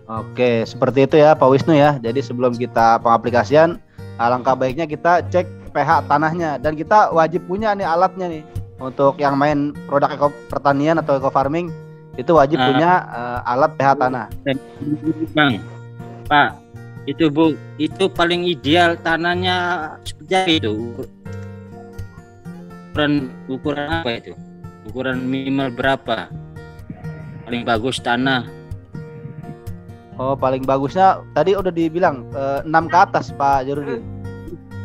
Oke, seperti itu ya Pak Wisnu ya. Jadi sebelum kita pengaplikasian, alangkah baiknya kita cek pH tanahnya, dan kita wajib punya nih alatnya nih. Untuk yang main produk eco pertanian atau eco farming itu wajib punya alat pH tanah. Bang, Pak, itu Bu, itu paling ideal tanahnya seperti itu. Ukuran apa itu? Ukuran minimal berapa? Paling bagus tanah. Oh, paling bagusnya tadi udah dibilang 6 ke atas Pak Jarudin.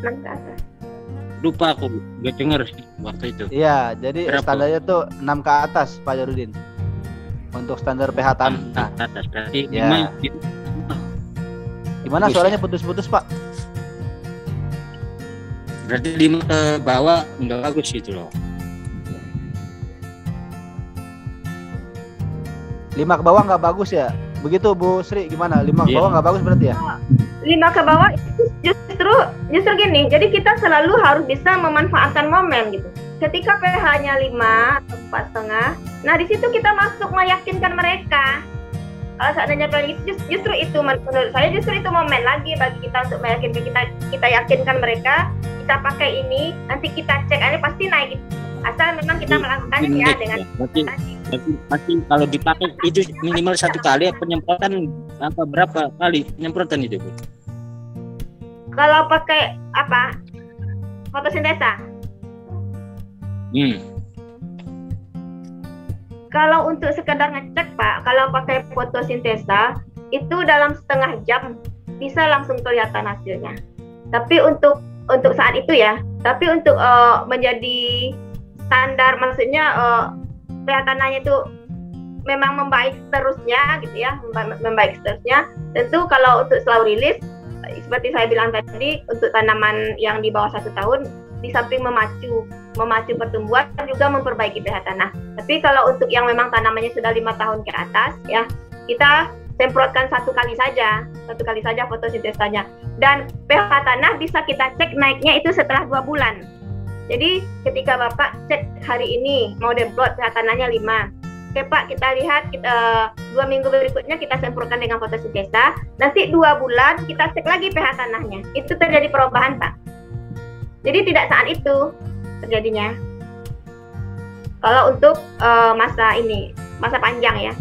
6 ke atas. Lupa aku, gak denger waktu itu. Iya, jadi berapa? Standarnya tuh 6 ke atas Pak Jarudin. Untuk standar pH tanah. Atas berarti ya. Gimana suaranya putus-putus Pak? Berarti 5 ke bawah nggak bagus gitu loh. 5 ke bawah nggak bagus ya? Begitu Bu Sri, gimana? 5 ke bawah nggak bagus berarti ya? 5 ke bawah itu justru gini. Jadi kita selalu harus bisa memanfaatkan momen gitu. Ketika pH-nya 5 atau 4,5, nah di situ kita masuk meyakinkan mereka. Kalau seandainya justru itu menurut saya justru itu momen lagi bagi kita untuk meyakinkan kita yakinkan mereka. Kita pakai ini, nanti kita cek ini pasti naik gitu. Asal memang kita melakukannya ya dengan pasti kalau dipakai itu minimal 1 kali penyemprotan, apa berapa kali penyemprotan itu Bu? Kalau pakai apa? Fotosintesa. Kalau untuk sekedar ngecek Pak, kalau pakai fotosintesa itu dalam setengah jam bisa langsung kelihatan hasilnya. Tapi untuk saat itu ya, tapi untuk menjadi standar, maksudnya pH tanahnya itu memang membaik seterusnya gitu ya, membaik seterusnya. Tentu kalau untuk slow release seperti saya bilang tadi, untuk tanaman yang di bawah 1 tahun, di samping memacu pertumbuhan juga memperbaiki pH tanah. Tapi kalau untuk yang memang tanamannya sudah 5 tahun ke atas ya, kita semprotkan 1 kali saja fotosintesanya. Dan pH tanah bisa kita cek naiknya itu setelah 2 bulan. Jadi ketika Bapak cek hari ini mau demplot pH tanahnya 5. Oke Pak, kita lihat 2 minggu berikutnya kita semprotkan dengan fotosintesa. Nanti 2 bulan kita cek lagi pH tanahnya. Itu terjadi perubahan Pak. Jadi tidak saat itu terjadinya. Kalau untuk masa panjang ya.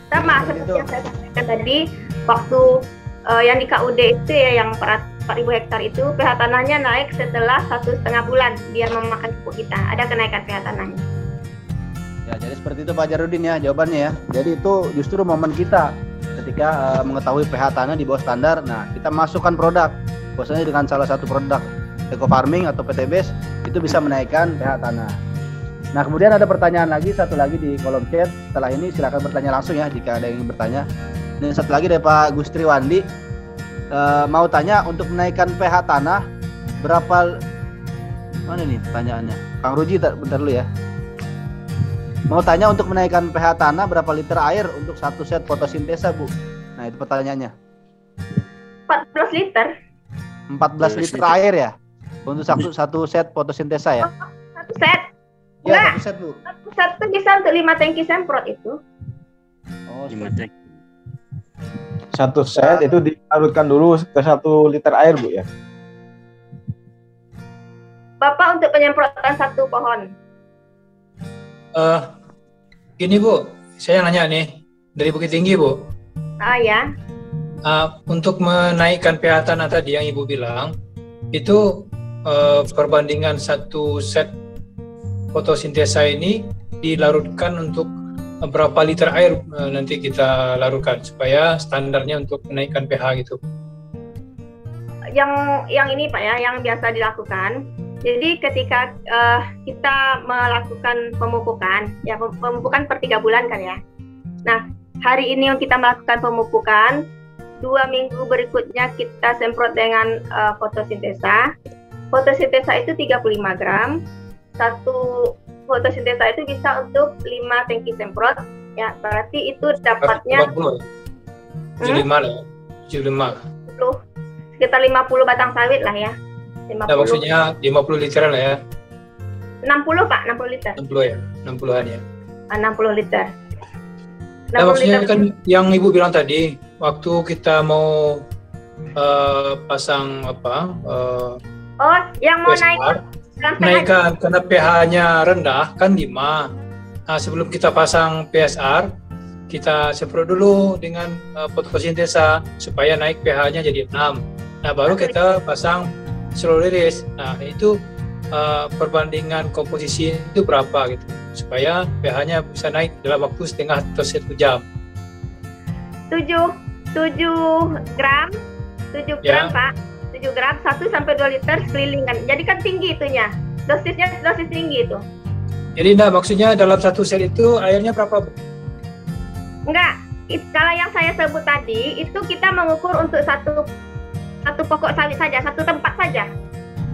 Sama seperti yang saya sampaikan tadi, waktu yang di KUD itu ya, yang 4.000 hektar itu pH tanahnya naik setelah 1,5 bulan dia memakan pupuk kita. Ada kenaikan pH tanahnya. Ya, jadi seperti itu Pak Jarudin ya jawabannya ya. Jadi itu justru momen kita ketika mengetahui pH tanah di bawah standar. Nah, kita masukkan produk. Biasanya dengan salah satu produk eco farming atau PTBS itu bisa menaikkan pH tanah. Nah, kemudian ada pertanyaan lagi, satu lagi di kolom chat. Setelah ini silakan bertanya langsung ya jika ada yang ingin bertanya. Dan satu lagi dari Pak Gustri Wandi, mau tanya untuk menaikkan pH tanah berapa, mana nih pertanyaannya? Kang Ruji bentar dulu ya. Mau tanya untuk menaikkan pH tanah berapa liter air untuk satu set fotosintesa, Bu? Nah, itu pertanyaannya. 14 liter. 14 liter air ya? Untuk satu set fotosintesa ya? Satu set. Iya, Enggak. satu set, Bu. Satu set itu bisa untuk 5 tangki semprot itu. Oh, Satu set itu dilarutkan dulu ke 1 liter air, Bu ya? Bapak untuk penyemprotan satu pohon. Gini Bu, saya nanya nih dari Bukit Tinggi Bu. Ya. Untuk menaikkan pH tanah tadi yang Ibu bilang, itu perbandingan satu set fotosintesa ini dilarutkan untuk berapa liter air nanti kita larutkan supaya standarnya untuk menaikkan pH gitu. Yang ini Pak ya, yang biasa dilakukan. Jadi ketika kita melakukan pemupukan, ya pemupukan per 3 bulan kan ya. Nah, hari ini yang kita melakukan pemupukan, 2 minggu berikutnya kita semprot dengan fotosintesa. Fotosintesa itu 35 gram. Satu fotosintesa itu bisa untuk 5 tangki semprot. Ya, berarti itu dapatnya 75 lah. 75. Sekitar 50 batang sawit lah ya. 50. Nah, maksudnya 50 literan lah ya. 60 Pak, 60 liter. 60 ya, 60-an ya. 60 liter. Nah, maksudnya kan yang Ibu bilang tadi, waktu kita mau pasang apa? Yang mau naikkan karena pH-nya rendah kan 5. Nah, sebelum kita pasang PSR, kita semprot dulu dengan fotosintesa supaya naik pH-nya jadi 6. Nah, baru kita pasang slow release. Nah, itu perbandingan komposisi itu berapa gitu supaya pH-nya bisa naik dalam waktu setengah atau 1 jam. 7 gram Pak, 7 gram 1 sampai 2 liter sekeliling kan. Jadi kan tinggi itunya. Dosis tinggi itu. Jadi maksudnya dalam satu set itu airnya berapa? Enggak, kalau yang saya sebut tadi itu kita mengukur untuk satu pokok sawit saja, satu tempat saja.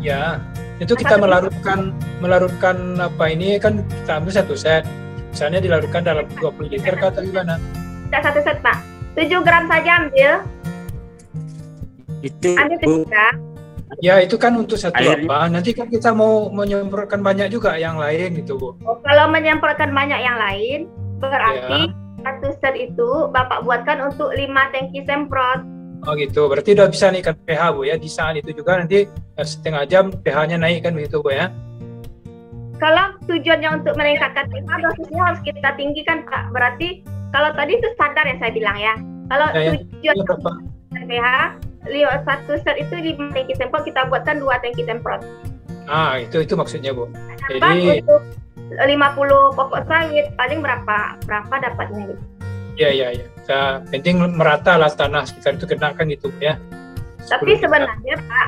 Ya, itu kita melarutkan apa ini kan kita ambil satu set. Misalnya dilarutkan dalam 20 liter atau gimana? Tidak satu set Pak, 7 gram saja ambil. Ambil 7 gram. Ya itu kan untuk satu apa? Nanti kan kita mau menyemprotkan banyak juga yang lain gitu Bu. Kalau menyemprotkan banyak yang lain, berarti satu set itu Bapak buatkan untuk 5 tangki semprot. Oh gitu, berarti udah bisa naikkan pH Bu ya. Di saat itu juga nanti setengah jam pH-nya naik kan begitu Bu ya. Kalau tujuannya untuk meningkatkan pH, dosisnya harus kita tinggikan Pak. Berarti kalau tadi itu standar yang saya bilang ya. Kalau tujuan pH, satu set itu 5 tangki semprot, kita buatkan 2 tangki semprot. Itu maksudnya Bu. Jadi untuk 50 pokok sawit paling berapa dapatnya gitu. Iya. Penting merata lah tanah sekitar itu kenakan gitu ya. Tapi sebenarnya Pak,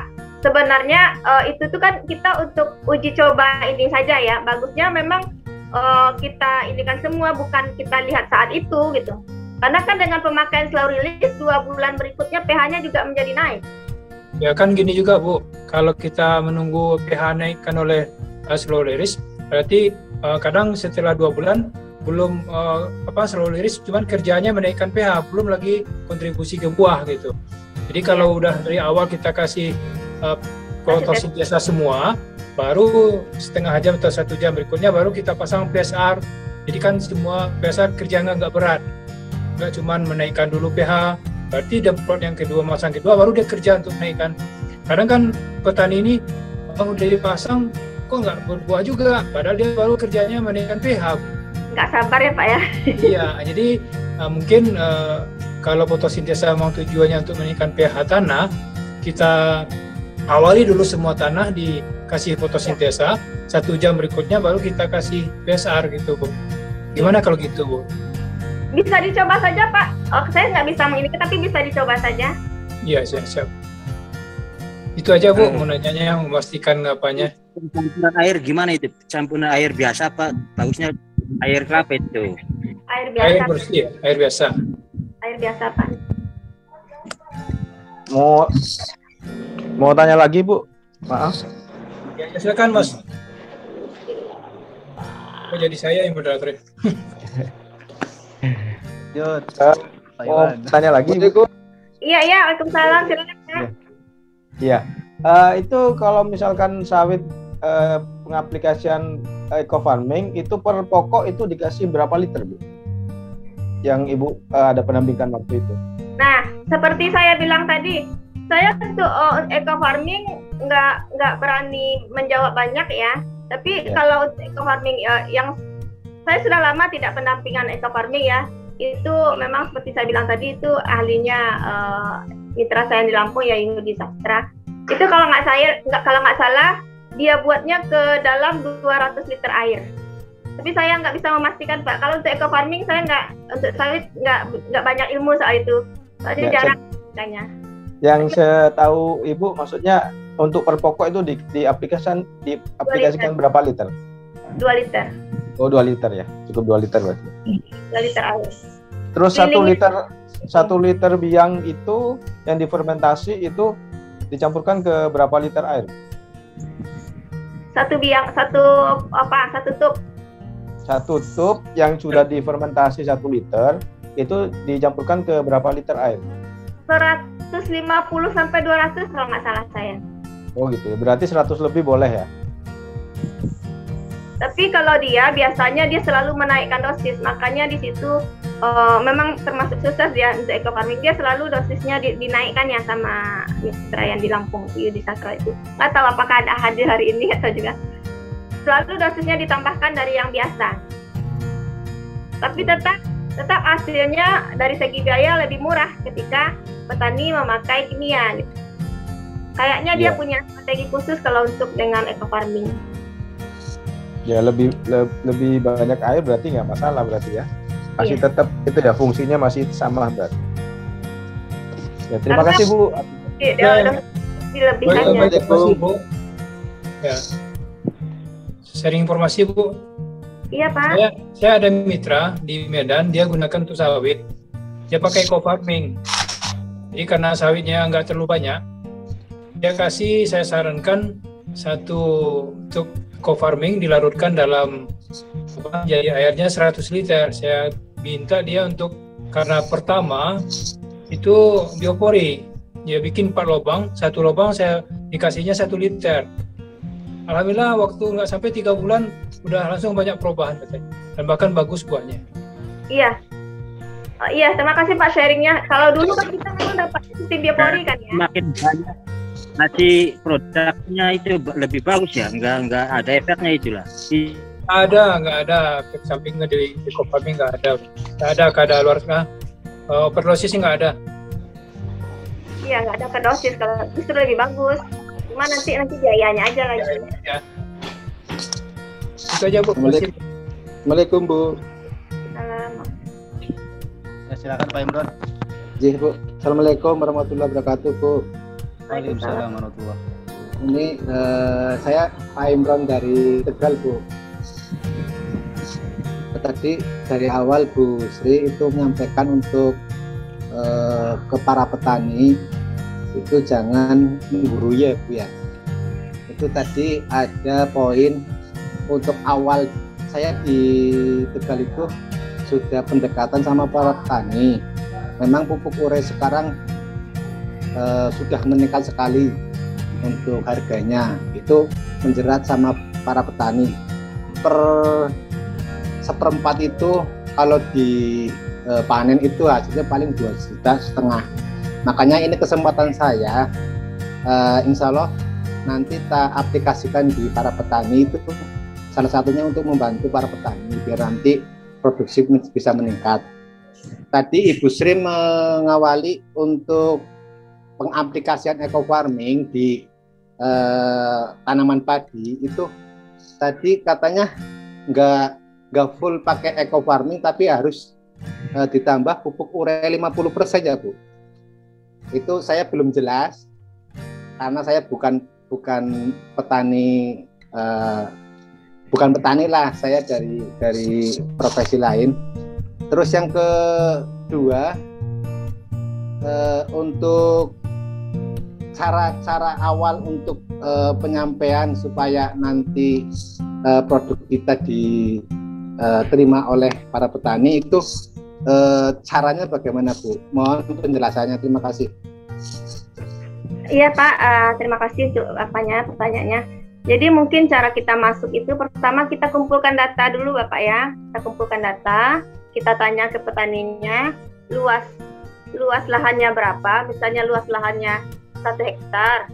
itu tuh kan kita untuk uji coba ini saja ya. Bagusnya memang kita indikan semua, bukan kita lihat saat itu gitu. Karena kan dengan pemakaian slow release 2 bulan berikutnya pH-nya juga menjadi naik. Ya kan gini juga Bu, kalau kita menunggu pH naikkan oleh slow release, berarti kadang setelah 2 bulan belum slow release, cuman kerjanya menaikkan pH, belum lagi kontribusi ke buah gitu. Jadi kalau udah dari awal kita kasih fotosintesa semua, baru setengah jam atau 1 jam berikutnya baru kita pasang PSR. Jadi kan semua PSR kerjanya nggak berat, nggak cuman menaikkan dulu pH. Berarti demplot yang kedua, masang kedua, baru dia kerja untuk menaikkan. Kadang kan petani ini udah dipasang kok nggak berbuah juga, padahal dia baru kerjanya menaikkan pH. Nggak sabar ya Pak ya. Iya, jadi mungkin kalau fotosintesa memang tujuannya untuk menaikkan pH tanah, kita awali dulu semua tanah dikasih fotosintesa, 1 jam berikutnya baru kita kasih PSR gitu Bu. Gimana kalau gitu Bu? Bisa dicoba saja Pak. Saya nggak bisa menginikan, tapi bisa dicoba saja. Iya, siap. Itu aja Bu, mau nanyanya, memastikan apanya. Campuran air gimana itu? Campuran air biasa Pak? Bagusnya air kelapa itu? Air biasa. Air bersih, air biasa. Air biasa Pak. Mau tanya lagi Bu? Maaf. Ya, silakan Mas. Jadi saya yang moderator. Jod. Mau tanya lagi, Bu? Iya, Waalaikumsalam. Silakan ya. Iya. Itu kalau misalkan sawit pengaplikasian eco farming itu per pokok itu dikasih berapa liter, Bu? Yang Ibu ada pendampingan waktu itu. Nah, seperti saya bilang tadi, saya untuk eco farming nggak berani menjawab banyak ya. Tapi kalau eco farming yang saya sudah lama tidak pendampingan eco farming ya. Itu memang seperti saya bilang tadi, itu ahlinya mitra saya di Lampung ya, Yudi Sastra. Itu kalau nggak salah dia buatnya ke dalam 200 liter air. Tapi saya nggak bisa memastikan, Pak. Kalau untuk eco farming saya untuk sawit nggak banyak ilmu soal itu. Soalnya jarang tanya. Yang setahu Ibu maksudnya untuk per pokok itu diaplikasikan berapa liter? 2 liter. Oh, 2 liter ya. Cukup 2 liter berarti. 2 liter air. Terus 1 liter biang itu yang difermentasi itu dicampurkan ke berapa liter air? Satu tub. 1 tub yang sudah difermentasi 1 liter itu dicampurkan ke berapa liter air? 150 sampai 200 kalau nggak salah saya. Oh gitu. Berarti 100 lebih boleh ya? Tapi kalau biasanya dia selalu menaikkan dosis, makanya di situ memang termasuk sukses ya untuk eco farming. Dia selalu dosisnya dinaikkan ya sama mitra yang di Lampung, Yudi Sastra itu. Nggak tahu apakah ada hadir hari ini atau juga. Selalu dosisnya ditambahkan dari yang biasa. Tapi tetap hasilnya dari segi biaya lebih murah ketika petani memakai kimia. Kayaknya dia punya strategi khusus kalau untuk dengan eco farming. Ya lebih banyak air berarti nggak masalah berarti ya. Masih tetap itu ya fungsinya masih sama berarti. Ya, terima kasih Bu. Terima kasih Bu. Ya. Sharing informasi Bu. Iya Pak. Saya ada mitra di Medan, dia gunakan untuk sawit. Dia pakai eco farming. Jadi karena sawitnya nggak terlalu banyak, saya sarankan satu untuk eco farming dilarutkan dalam jadi airnya 100 liter. Saya minta dia untuk, karena pertama itu biopori, dia bikin 4 lubang, 1 lubang saya dikasihnya 1 liter. Alhamdulillah waktu nggak sampai 3 bulan udah langsung banyak perubahan katanya, dan bahkan bagus buahnya. Iya. Iya, terima kasih Pak sharingnya. Kalau dulu kan kita memang dapat sistem biopori kan ya. Makin banyak nanti produknya itu lebih bagus ya, nggak ada efeknya itulah. Nggak ada efek sampingnya di eco farming, nggak ada keadaan luar sana. Overdosis nggak ada. Iya, nggak ada overdosis, kalau justru lebih bagus. Cuma nanti biayanya aja lagi. Ya. Itu aja Bu. Assalamualaikum Bu. Salam. Ya, silakan Pak Imron. Ji Bu. Assalamualaikum warahmatullahi wabarakatuh Bu. Waalaikumsalam warahmatullahi. Ini saya Pak Imron dari Tegal Bu. Tadi dari awal Bu Sri itu menyampaikan untuk ke para petani itu jangan menggurui ya Bu ya. Itu tadi ada poin untuk awal saya di Tegal itu sudah pendekatan sama para petani. Memang pupuk urea sekarang sudah meningkat sekali untuk harganya, itu menjerat sama para petani. Per 1/4 itu kalau dipanen itu hasilnya paling 2,5 juta. Makanya ini kesempatan saya, insya Allah nanti kita aplikasikan di para petani, itu salah satunya untuk membantu para petani biar nanti produksi bisa meningkat. Tadi Ibu Sri mengawali untuk pengaplikasian eco farming di tanaman padi itu tadi katanya nggak full pakai eco farming, tapi harus ditambah pupuk urea 50% ya Bu. Itu saya belum jelas karena saya bukan petani, bukan petani lah, saya dari profesi lain. Terus yang kedua, untuk cara awal untuk penyampaian supaya nanti produk kita diterima oleh para petani itu caranya bagaimana Bu? Mohon penjelasannya, terima kasih. Iya Pak, terima kasih untuk pertanyaannya. Jadi mungkin cara kita masuk itu pertama kita kumpulkan data dulu Bapak ya. Kita kumpulkan data, kita tanya ke petaninya luas lahannya berapa, misalnya luas lahannya 1 hektar.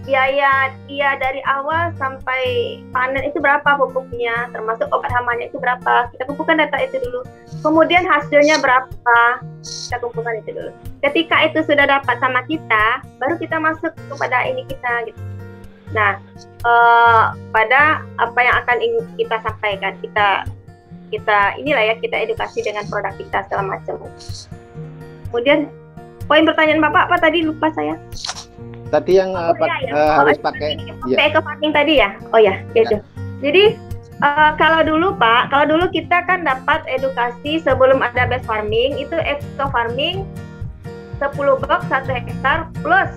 Biaya dia dari awal sampai panen itu berapa pupuknya, termasuk obat hamanya itu berapa. Kita kumpulkan data itu dulu. Kemudian hasilnya berapa, kita kumpulkan itu dulu. Ketika itu sudah dapat sama kita, baru kita masuk kepada ini kita gitu. Nah, pada apa yang akan ingin kita sampaikan, kita inilah ya, kita edukasi dengan produk kita segala macam. Kemudian poin pertanyaan Bapak apa tadi, lupa saya. Tadi yang harus pakai eco farming tadi ya. Oh ya, itu. Jadi kalau dulu Pak, kalau dulu kita kan dapat edukasi sebelum ada base farming, itu eco farming 10 box 1 hektar plus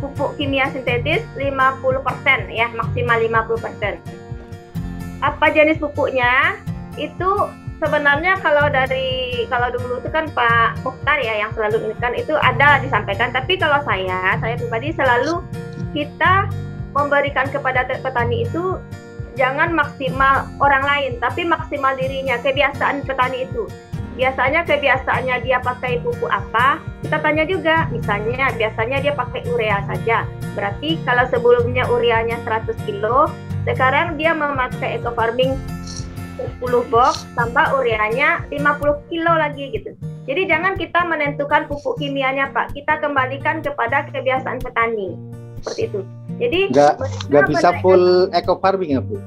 pupuk kimia sintetis 50% ya, maksimal 50%. Apa jenis pupuknya? Itu sebenarnya kalau dulu itu kan Pak Mukhtar ya yang selalu ini kan itu ada disampaikan, tapi kalau saya pribadi selalu kita memberikan kepada petani itu jangan maksimal orang lain, tapi maksimal dirinya, kebiasaan petani itu. Biasanya kebiasaannya dia pakai pupuk apa, kita tanya juga. Misalnya biasanya dia pakai urea saja, berarti kalau sebelumnya ureanya 100 kilo, sekarang dia memakai eco farming 10 box tambah ureanya 50 kilo lagi gitu. Jadi jangan kita menentukan pupuk kimianya Pak, kita kembalikan kepada kebiasaan petani seperti itu. Jadi nggak bisa full eco farming ya Bu?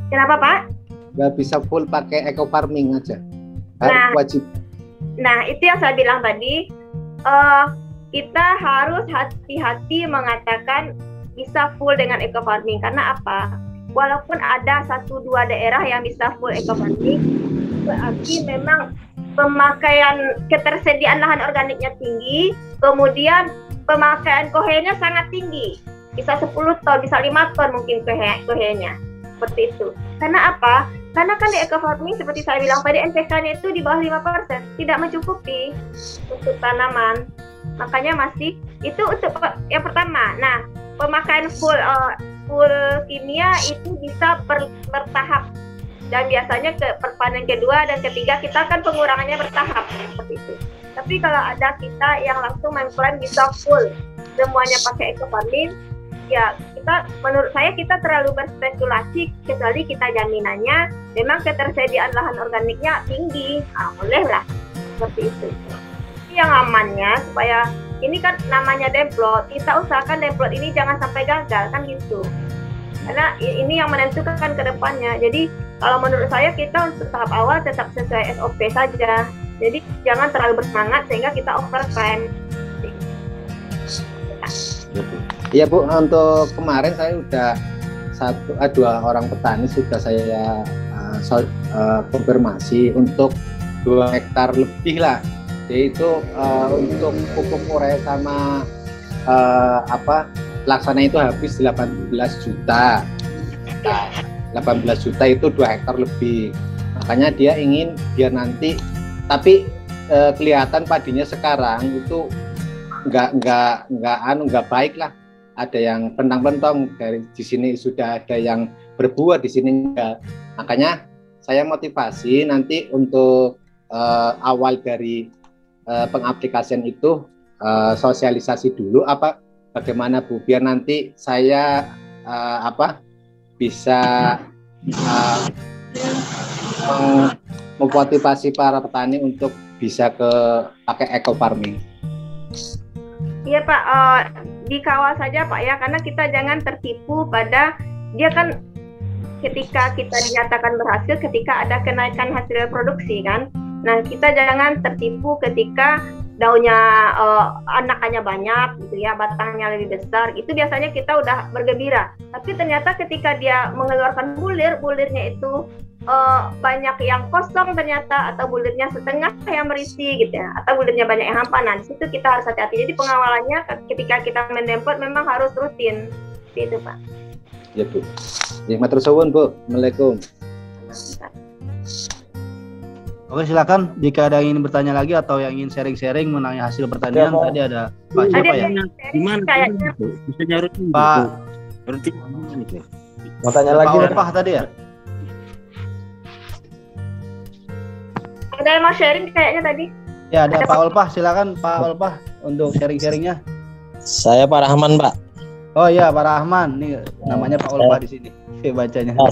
Kenapa Pak? Nggak bisa full pakai eco farming aja, wajib. Nah itu yang saya bilang tadi, kita harus hati-hati mengatakan bisa full dengan eco farming. Karena apa? Walaupun ada 1-2 daerah yang bisa full eco farming, berarti memang pemakaian ketersediaan lahan organiknya tinggi, kemudian pemakaian kohenya sangat tinggi, bisa 10 ton, bisa 5 ton mungkin kohenya, seperti itu. Karena apa? Karena kan di eco farming seperti saya bilang tadi, NPK-nya itu di bawah 5%, tidak mencukupi untuk tanaman. Makanya masih itu untuk yang pertama. Nah, pemakaian full kimia itu bisa bertahap, dan biasanya ke panen kedua dan ketiga kita kan pengurangannya bertahap seperti itu. Tapi kalau ada kita yang langsung mengklaim bisa full semuanya pakai eco farming, ya menurut saya kita terlalu berspekulasi, kecuali kita jaminannya memang ketersediaan lahan organiknya tinggi, bolehlah seperti itu. Yang amannya supaya ini kan namanya demplot, kita usahakan demplot ini jangan sampai gagal kan gitu. Karena ini yang menentukan ke depannya. Jadi kalau menurut saya kita untuk tahap awal tetap sesuai SOP saja. Jadi jangan terlalu bersemangat sehingga kita overtime. Iya Bu, untuk kemarin saya udah 2 orang petani sudah saya konfirmasi untuk 2 hektar lebih lah. Yaitu untuk pupuk urea sama pelaksana itu habis 18 juta. Nah, 18 juta itu 2 hektar lebih. Makanya dia ingin biar nanti, tapi kelihatan padinya sekarang itu nggak baik lah. Ada yang pentang-pentong, dari di sini sudah ada yang berbuah, di sini enggak. Makanya saya motivasi nanti untuk awal dari pengaplikasian itu sosialisasi dulu bagaimana Bu, biar nanti saya bisa memotivasi para petani untuk bisa pakai eco farming. Iya Pak, dikawal saja Pak ya, karena kita jangan tertipu pada dia kan ketika kita dinyatakan berhasil ketika ada kenaikan hasil produksi kan. Nah kita jangan tertipu ketika daunnya anakannya banyak gitu ya, batangnya lebih besar, itu biasanya kita udah bergembira. Tapi ternyata ketika dia mengeluarkan bulirnya itu banyak yang kosong ternyata, atau bulirnya setengah yang berisi gitu ya, atau bulirnya banyak yang hampa. Nah disitu kita harus hati-hati. Jadi pengawalannya ketika kita mendempot memang harus rutin seperti itu Pak. Ya Bu. Ya matur suwun Bu. Assalamualaikum. Oke, silakan jika ada yang ingin bertanya lagi atau yang ingin sharing-sharing mengenai hasil pertanian. Pak. Tadi ada Pak siapa ya? Gimana? Kayaknya. Bisa nyarutin Pak. Rutin nih. Mau tanya Pak lagi ya? Olpah tadi ya? Ada yang mau sharing kayaknya tadi? Ya, ada Pak Olpah. Silakan Pak Olpah untuk sharing-sharingnya. Saya Pak Rahman, Pak. Oh iya, Pak Rahman. Nih namanya Pak Olpah di sini. Oke, bacanya. Nah,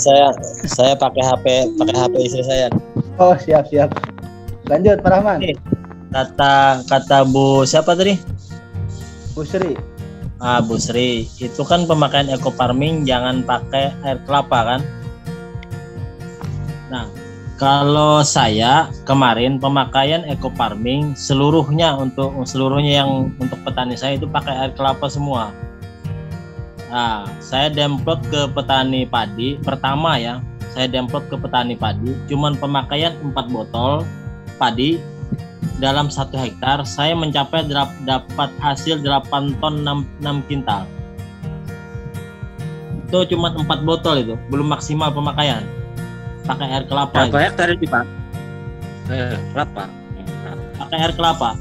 saya pakai HP istri saya. Oh, siap. Lanjut Pak Rahman. Kata Bu siapa tadi? Bu Sri. Bu Sri. Itu kan pemakaian eco farming jangan pakai air kelapa kan? Nah, kalau saya kemarin pemakaian eco farming seluruhnya yang untuk petani saya itu pakai air kelapa semua. Nah, saya demplot ke petani padi pertama ya. Saya demplot ke petani padi, cuman pemakaian 4 botol padi dalam 1 hektar, saya mencapai dapat hasil 8 ton 6 kintal. Itu cuma 4 botol itu, belum maksimal pemakaian. Pakai air kelapa. Berapa hektar itu, Pak? Kelapa. Pakai air kelapa.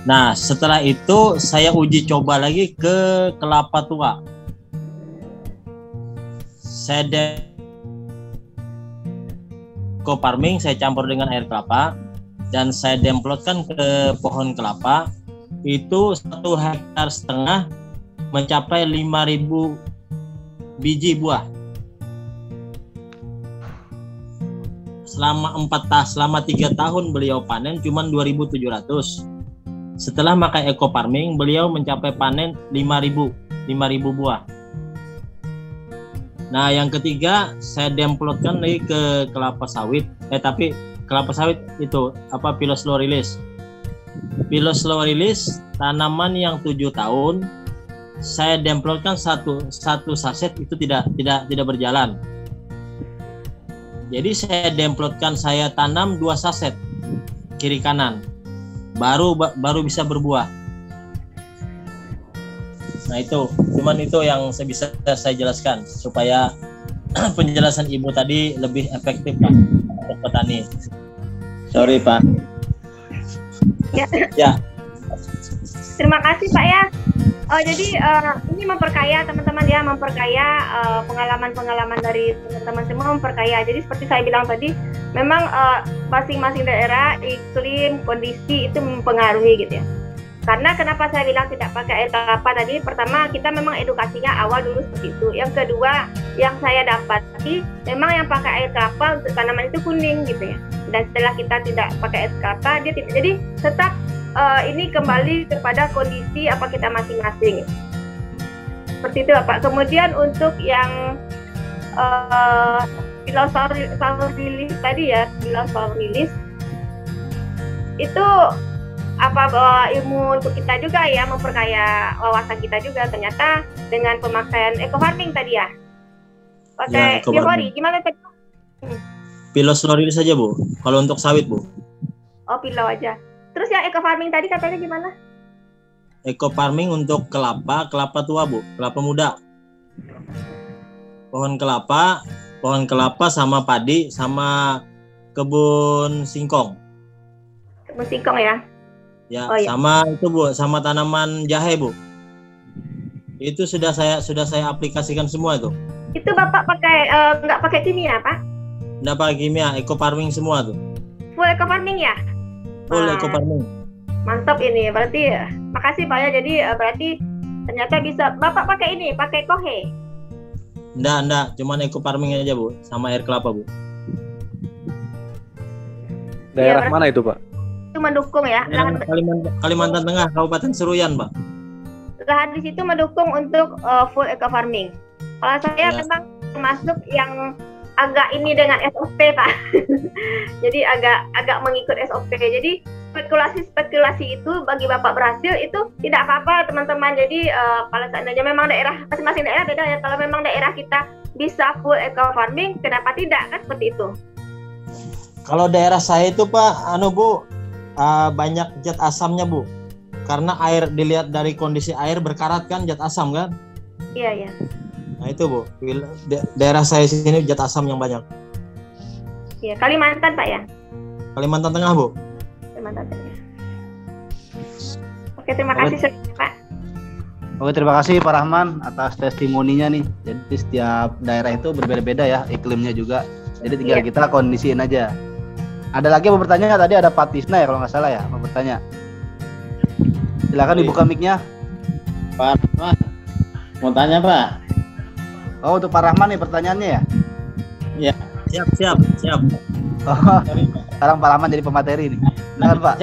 Nah, setelah itu saya uji coba lagi ke kelapa tua. Saya eco farming saya campur dengan air kelapa dan saya demplotkan ke pohon kelapa. Itu 1,5 hektar mencapai 5.000 biji buah. Selama 3 tahun beliau panen cuma 2.700. Setelah pakai eco farming beliau mencapai panen 5.000 buah. Nah, yang ketiga saya demplotkan lagi ke kelapa sawit. Tapi kelapa sawit itu Pilos slow release. Pilos slow release tanaman yang 7 tahun saya demplotkan satu saset itu tidak berjalan. Jadi saya demplotkan, saya tanam 2 saset kiri kanan. Baru bisa berbuah. Nah, itu yang bisa saya jelaskan supaya penjelasan Ibu tadi lebih efektif Pak untuk petani. Sorry Pak. Ya. Terima kasih Pak ya. Jadi ini memperkaya teman-teman ya, pengalaman-pengalaman dari teman-teman semua memperkaya. Jadi seperti saya bilang tadi, memang masing-masing daerah, iklim, kondisi itu mempengaruhi gitu ya. Karena kenapa saya bilang tidak pakai air kelapa tadi? Pertama, kita memang edukasinya awal dulu seperti itu. Yang kedua, yang saya dapati memang yang pakai air kelapa untuk tanaman itu kuning gitu ya. Dan setelah kita tidak pakai air kelapa, dia tidak. Jadi tetap ini kembali kepada kondisi apa kita masing-masing. Seperti itu Pak. Kemudian untuk yang Pilos slow release tadi ya, Pilos slow release itu bawa ilmu untuk kita juga ya, memperkaya wawasan kita juga. Ternyata dengan pemakaian eco farming tadi ya, pakai Bihori gimana tadi? Pilos slow release saja Bu, kalau untuk sawit Bu. Oh, pilau aja. Terus yang eco farming tadi katanya gimana? Eco farming untuk kelapa tua Bu, kelapa muda. Pohon kelapa sama padi sama kebun singkong. Kebun singkong ya? Ya, oh, iya. Sama itu Bu, sama tanaman jahe Bu. Itu sudah saya aplikasikan semua itu. Itu Bapak pakai nggak pakai kimia Pak? Nggak pakai kimia, eco farming semua tuh. Full eco farming ya? Full eco farming. Mantap ini, berarti makasih Pak ya. Jadi berarti ternyata bisa Bapak pakai ini, pakai kohe. Enggak, cuman eco farming aja Bu, sama air kelapa Bu. Daerah mana itu Pak? Itu mendukung ya. Kalimantan Tengah, Kabupaten Seruyan Pak. Lahan di situ mendukung untuk full eco farming. Kalau saya memang termasuk yang agak ini dengan SOP Pak. Jadi agak mengikut SOP. Jadi spekulasi itu bagi Bapak berhasil itu tidak apa-apa teman-teman. Jadi kalau seandainya memang daerah masing-masing daerah beda ya. Kalau memang daerah kita bisa full eco farming, kenapa tidak kan seperti itu? Kalau daerah saya itu Pak, Bu, banyak zat asamnya Bu. Karena air dilihat dari kondisi air berkarat kan, zat asam kan? Iya. Nah itu Bu, daerah saya sini zat asam yang banyak. Iya, Kalimantan Pak ya? Kalimantan Tengah, Bu. Kalimantan Tengah. Oke, terima kasih Pak. Oke, terima kasih Pak Rahman atas testimoninya nih. Jadi setiap daerah itu berbeda-beda ya, iklimnya juga. Jadi tinggal kita kondisiin aja. Ada lagi yang mau bertanya? Tadi ada Pak Tisna ya kalau nggak salah ya mau bertanya. Silakan dibuka mic-nya. Pak Rahman, mau tanya Pak? Oh, untuk Pak Rahman nih pertanyaannya ya? Iya. Siap. Oh, sekarang Pak Rahman jadi pemateri nih. Silakan Pak.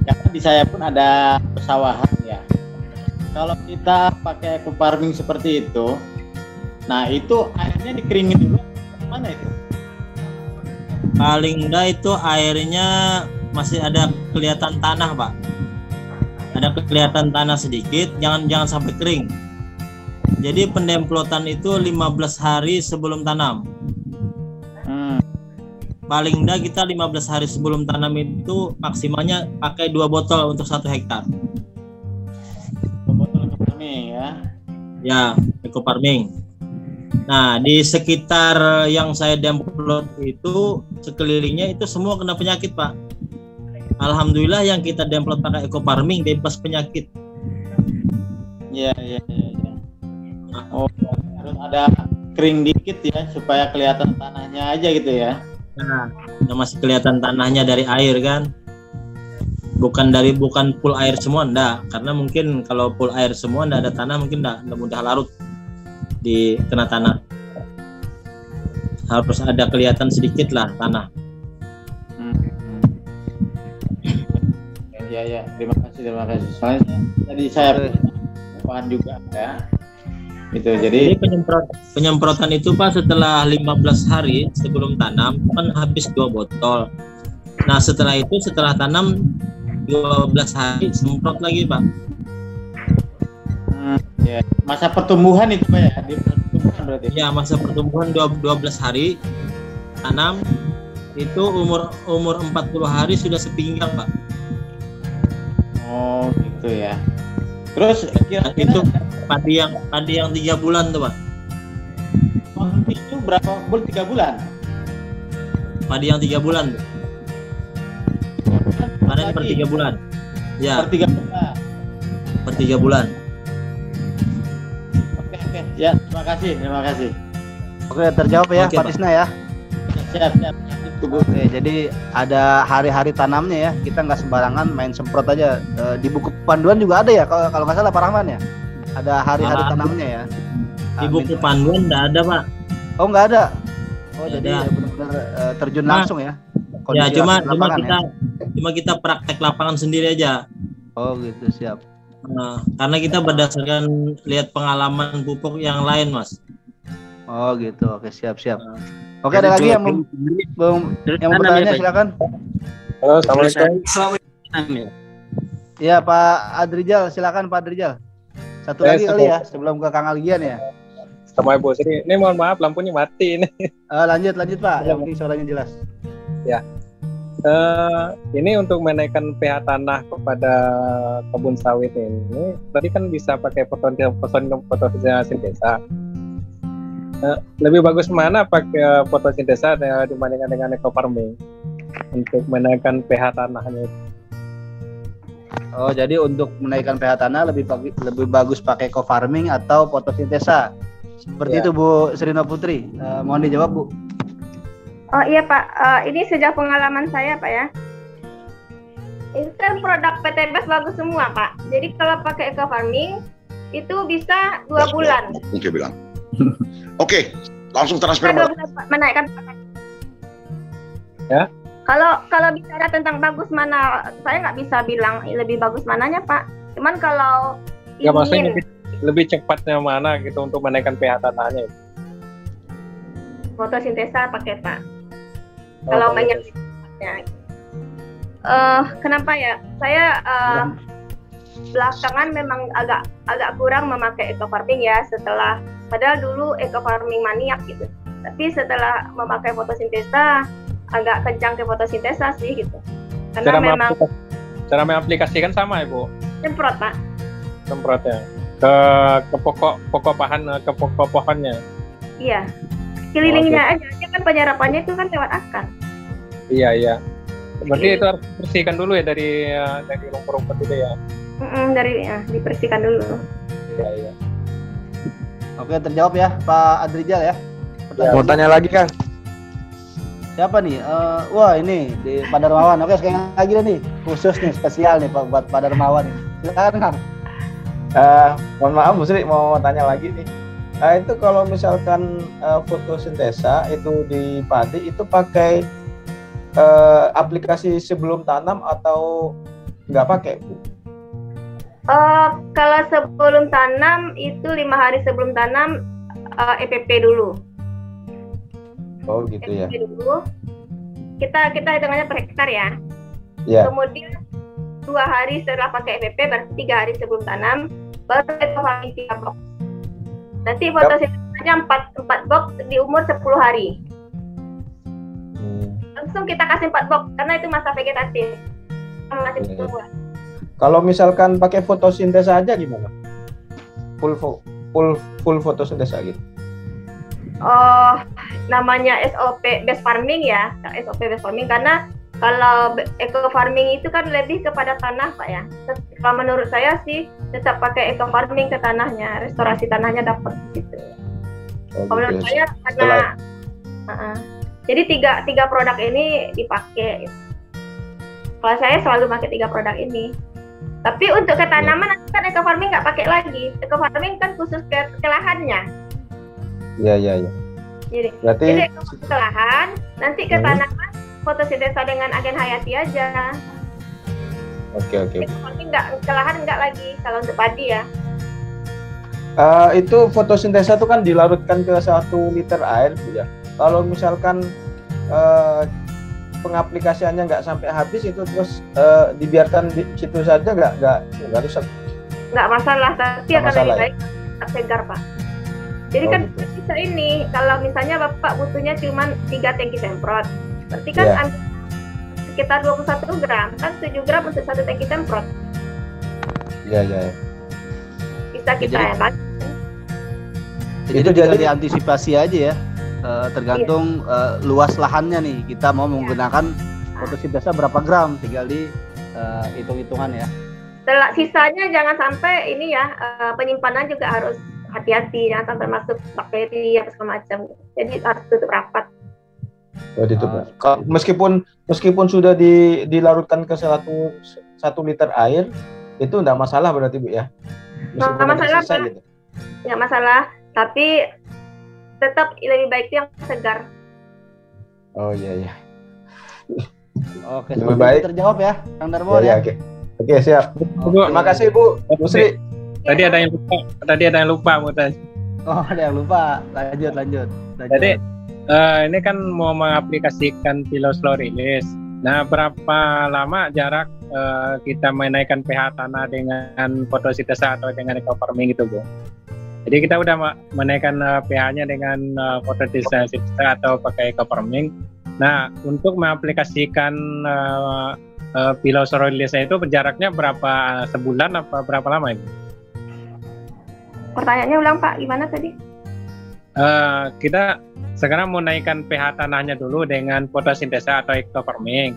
Karena di saya pun ada pesawahan ya. Kalau kita pakai eco farming seperti itu, nah itu airnya dikeringin dulu, mana itu? Paling enggak itu airnya masih ada kelihatan tanah, Pak. Ada kelihatan tanah sedikit, jangan sampai kering. Jadi pendemplotan itu 15 hari sebelum tanam. Paling enggak kita 15 hari sebelum tanam itu maksimalnya pakai 2 botol untuk 1 hektar. 2 botol eco farming ya. Ya, eco farming. Nah, di sekitar yang saya demplot itu sekelilingnya itu semua kena penyakit, Pak. Alhamdulillah yang kita demplot pakai eco farming bebas penyakit. Iya. Oh, harus ada kering dikit ya supaya kelihatan tanahnya aja gitu ya. Nah, masih kelihatan tanahnya dari air kan. Bukan full air semua, enggak. Karena mungkin kalau full air semua enggak ada tanah mungkin enggak mudah larut di kena tanah. Harus ada kelihatan sedikit lah tanah. Ya, terima kasih. Soalnya tadi saya paham juga ya. Gitu. Jadi penyemprotan itu Pak setelah 15 hari sebelum tanam kan habis 2 botol. Nah, setelah tanam 12 hari semprot lagi, Pak. Ya. Masa pertumbuhan itu Pak ya? Di pertumbuhan berarti. Ya, masa pertumbuhan 12 hari tanam itu umur 40 hari sudah sepinggang, Pak. Oh, gitu ya. Terus kira-kira itu padi yang 3 bulan tuh, Pak. Oh, itu berapa bulan? 3 bulan. Padi yang 3 bulan tuh. Panen per 3 bulan. Ya. Per 3 bulan. Per 3 bulan. Oke. Ya, terima kasih. Oke, terjawab ya, Pak Tisna ya. Siap. Oke, jadi ada hari-hari tanamnya ya. Kita nggak sembarangan main semprot aja. Di buku panduan juga ada ya, kalau nggak salah Pak Rahman ya. Ada hari-hari tanamnya ya. Di buku panduan nggak ada, Pak. Oh, nggak ada. Oh, Nggak jadi ada. benar-benar terjun langsung ya. Ya, Kondisi cuma kita praktek lapangan sendiri aja. Oh, gitu, siap. Nah, karena kita berdasarkan lihat pengalaman pupuk yang lain, Mas. Oh, gitu. Oke, siap. Oke, ada lagi yang mau bertanya, silakan. Halo, assalamualaikum. Ya, Pak Adrijal, silakan Pak Adrijal. Satu lagi kali ya, sebelum ke Kang Algian ya. Sama Ibu Sri. Ini mohon maaf lampunya mati ini. Lanjut Pak, yang penting suaranya jelas. Ya. Ini untuk menaikkan pH tanah kepada kebun sawit ini, tadi kan bisa pakai fotosintesa. Lebih bagus mana pakai fotosintesa dibandingkan dengan eco farming untuk menaikkan pH tanahnya? Oh, jadi untuk menaikkan pH tanah lebih bagus pakai eco farming atau fotosintesa. Seperti itu Bu Srina Putri. Mohon dijawab, Bu. Oh iya Pak, ini sejak pengalaman saya Pak ya. Itu kan produk PTBS bagus semua Pak. Jadi kalau pakai eco farming itu bisa 2 bulan. Oke bilang. Oke, langsung transfer. 2 bulan Pak, menaikkan. Ya. Kalau bicara tentang bagus mana, saya nggak bisa bilang lebih bagus mananya Pak. Cuman kalau Ya maksudnya lebih cepatnya mana gitu untuk menaikkan pH tanahnya? Fotosintesa pakai Pak. Kalau menyebutnya, kenapa ya? Saya belakangan memang agak kurang memakai eco farming ya. Padahal dulu eco farming maniak gitu. Tapi setelah memakai fotosintesa, agak kencang ke fotosintesa sih gitu. Karena cara mengaplikasikan sama Ibu. Semprot Pak. Semprotnya ke pokok pohonnya. Iya. Kelilingnya aja kan penyerapannya itu kan lewat akar. Iya. Berarti itu harus bersihkan dulu ya dari rumput-rumput itu ya. Dibersihkan dulu. Iya. Oke, terjawab ya Pak Adrijal ya. Mau tanya lagi Kang? Siapa nih? Wah ini di Pak Darmawan. Oke, sekali lagi nih khusus nih spesial nih buat Pak Darmawan. Silakan Kang. Mohon maaf Bu Sri, mau tanya lagi nih. Itu kalau misalkan fotosintesa itu di padi itu pakai aplikasi sebelum tanam atau nggak pakai Bu? Kalau sebelum tanam itu 5 hari sebelum tanam EPP dulu. Oh gitu ya. EPP dulu. Kita hitungannya per hektar ya. Ya. Kemudian 2 hari setelah pakai EPP berarti 3 hari sebelum tanam baru ekofarming 3 box. Nanti fotosintesanya 4 box di umur 10 hari. Langsung kita kasih 4 box karena itu masa vegetatif. Masih tumbuhan. Kalau misalkan pakai fotosintesa aja gimana? Full fotosintesa gitu. Oh, namanya SOP base farming ya. SOP base farming karena kalau eco farming itu kan lebih kepada tanah Pak ya. Kalau menurut saya sih tetap pakai eco farming ke tanahnya, restorasi tanahnya dapat gitu. Menurut saya karena jadi tiga produk ini dipakai. Kalau saya selalu pakai 3 produk ini. Tapi untuk ke tanaman nanti kan eco farming nggak pakai lagi. Eco farming kan khusus ke lahannya. Iya. Jadi ke lahan, nanti ke tanaman fotosintesa dengan agen hayati aja. Oke. Eco farming nggak ke lahan nggak lagi kalau untuk padi ya. Itu fotosintesa itu kan dilarutkan ke 1 liter air Bu ya. Kalau misalkan pengaplikasiannya nggak sampai habis itu terus dibiarkan di situ saja nggak rusak? Nggak masalah, tapi akan lebih baik segar Pak. Jadi kan gitu. bisa ini kalau misalnya Bapak butuhnya cuma 3 tangki semprot, berarti kan sekitar 21 gram kan 7 gram untuk 1 tangki semprot. Iya. Bisa kita hemat. Jadi diantisipasi aja ya. Tergantung luas lahannya nih, kita mau menggunakan fotosintesa berapa gram, tinggal di hitung-hitungan ya. Sisanya jangan sampai ini ya, penyimpanan juga harus hati-hati, jangan sampai masuk bakteri atau segala macam. Jadi harus tutup rapat. Oh ditutup. Meskipun sudah dilarutkan ke 1 liter air, itu enggak masalah berarti Bu ya? Nggak masalah Pak. Gitu. Nggak masalah, tapi tetap lebih baik yang segar. Oh iya. Oke, lebih baik terjawab ya, Kang Darmo ya. Oke, siap. Terima kasih Bu Sri. Tadi ada yang lupa Bu. Oh, ada yang lupa. Lanjut. Jadi ini kan mau mengaplikasikan Pilau Slow Release. Nah, berapa lama jarak kita menaikkan pH tanah dengan fotosintesa atau dengan eco farming itu Bu? Jadi kita udah menaikkan pH-nya dengan fotosintesa atau pakai eco farming. Nah, untuk mengaplikasikan Pilau Slow Release itu jaraknya berapa, sebulan apa berapa lama ini? Pertanyaannya ulang Pak, gimana tadi? Kita sekarang mau naikkan pH tanahnya dulu dengan fotosintesa atau eco farming.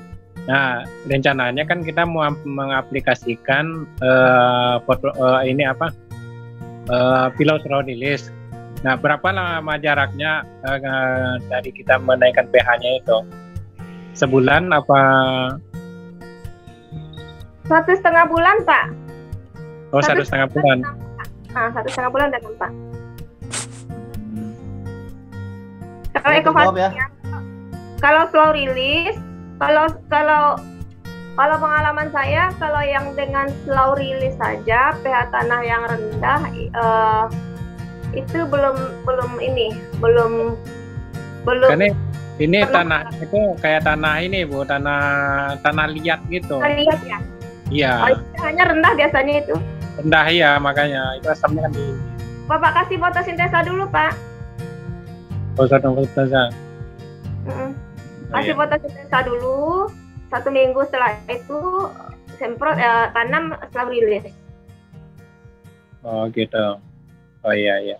Nah, rencananya kan kita mau mengaplikasikan Pilau Slow Release. Nah, berapa lama jaraknya dari kita menaikkan pH-nya itu? Sebulan apa? 1,5 bulan Pak. Oh, 1,5 bulan. 1,5 bulan dan Pak. Kalau eco farming ya. Kalau slow release, kalau pengalaman saya, kalau yang dengan slow release saja pH tanah yang rendah itu belum. Karena ini tanah itu kayak tanah ini Bu, tanah liat gitu. Tanah liat ya. Iya. pH-nya rendah biasanya itu. Rendah ya, makanya itu asamnya kan tinggi. Bapak kasih fotosintesa dulu Pak. Fotosintesa. Kasih fotosintesa dulu. 1 minggu setelah itu semprot tanam slow release. Oh gitu. Oh iya.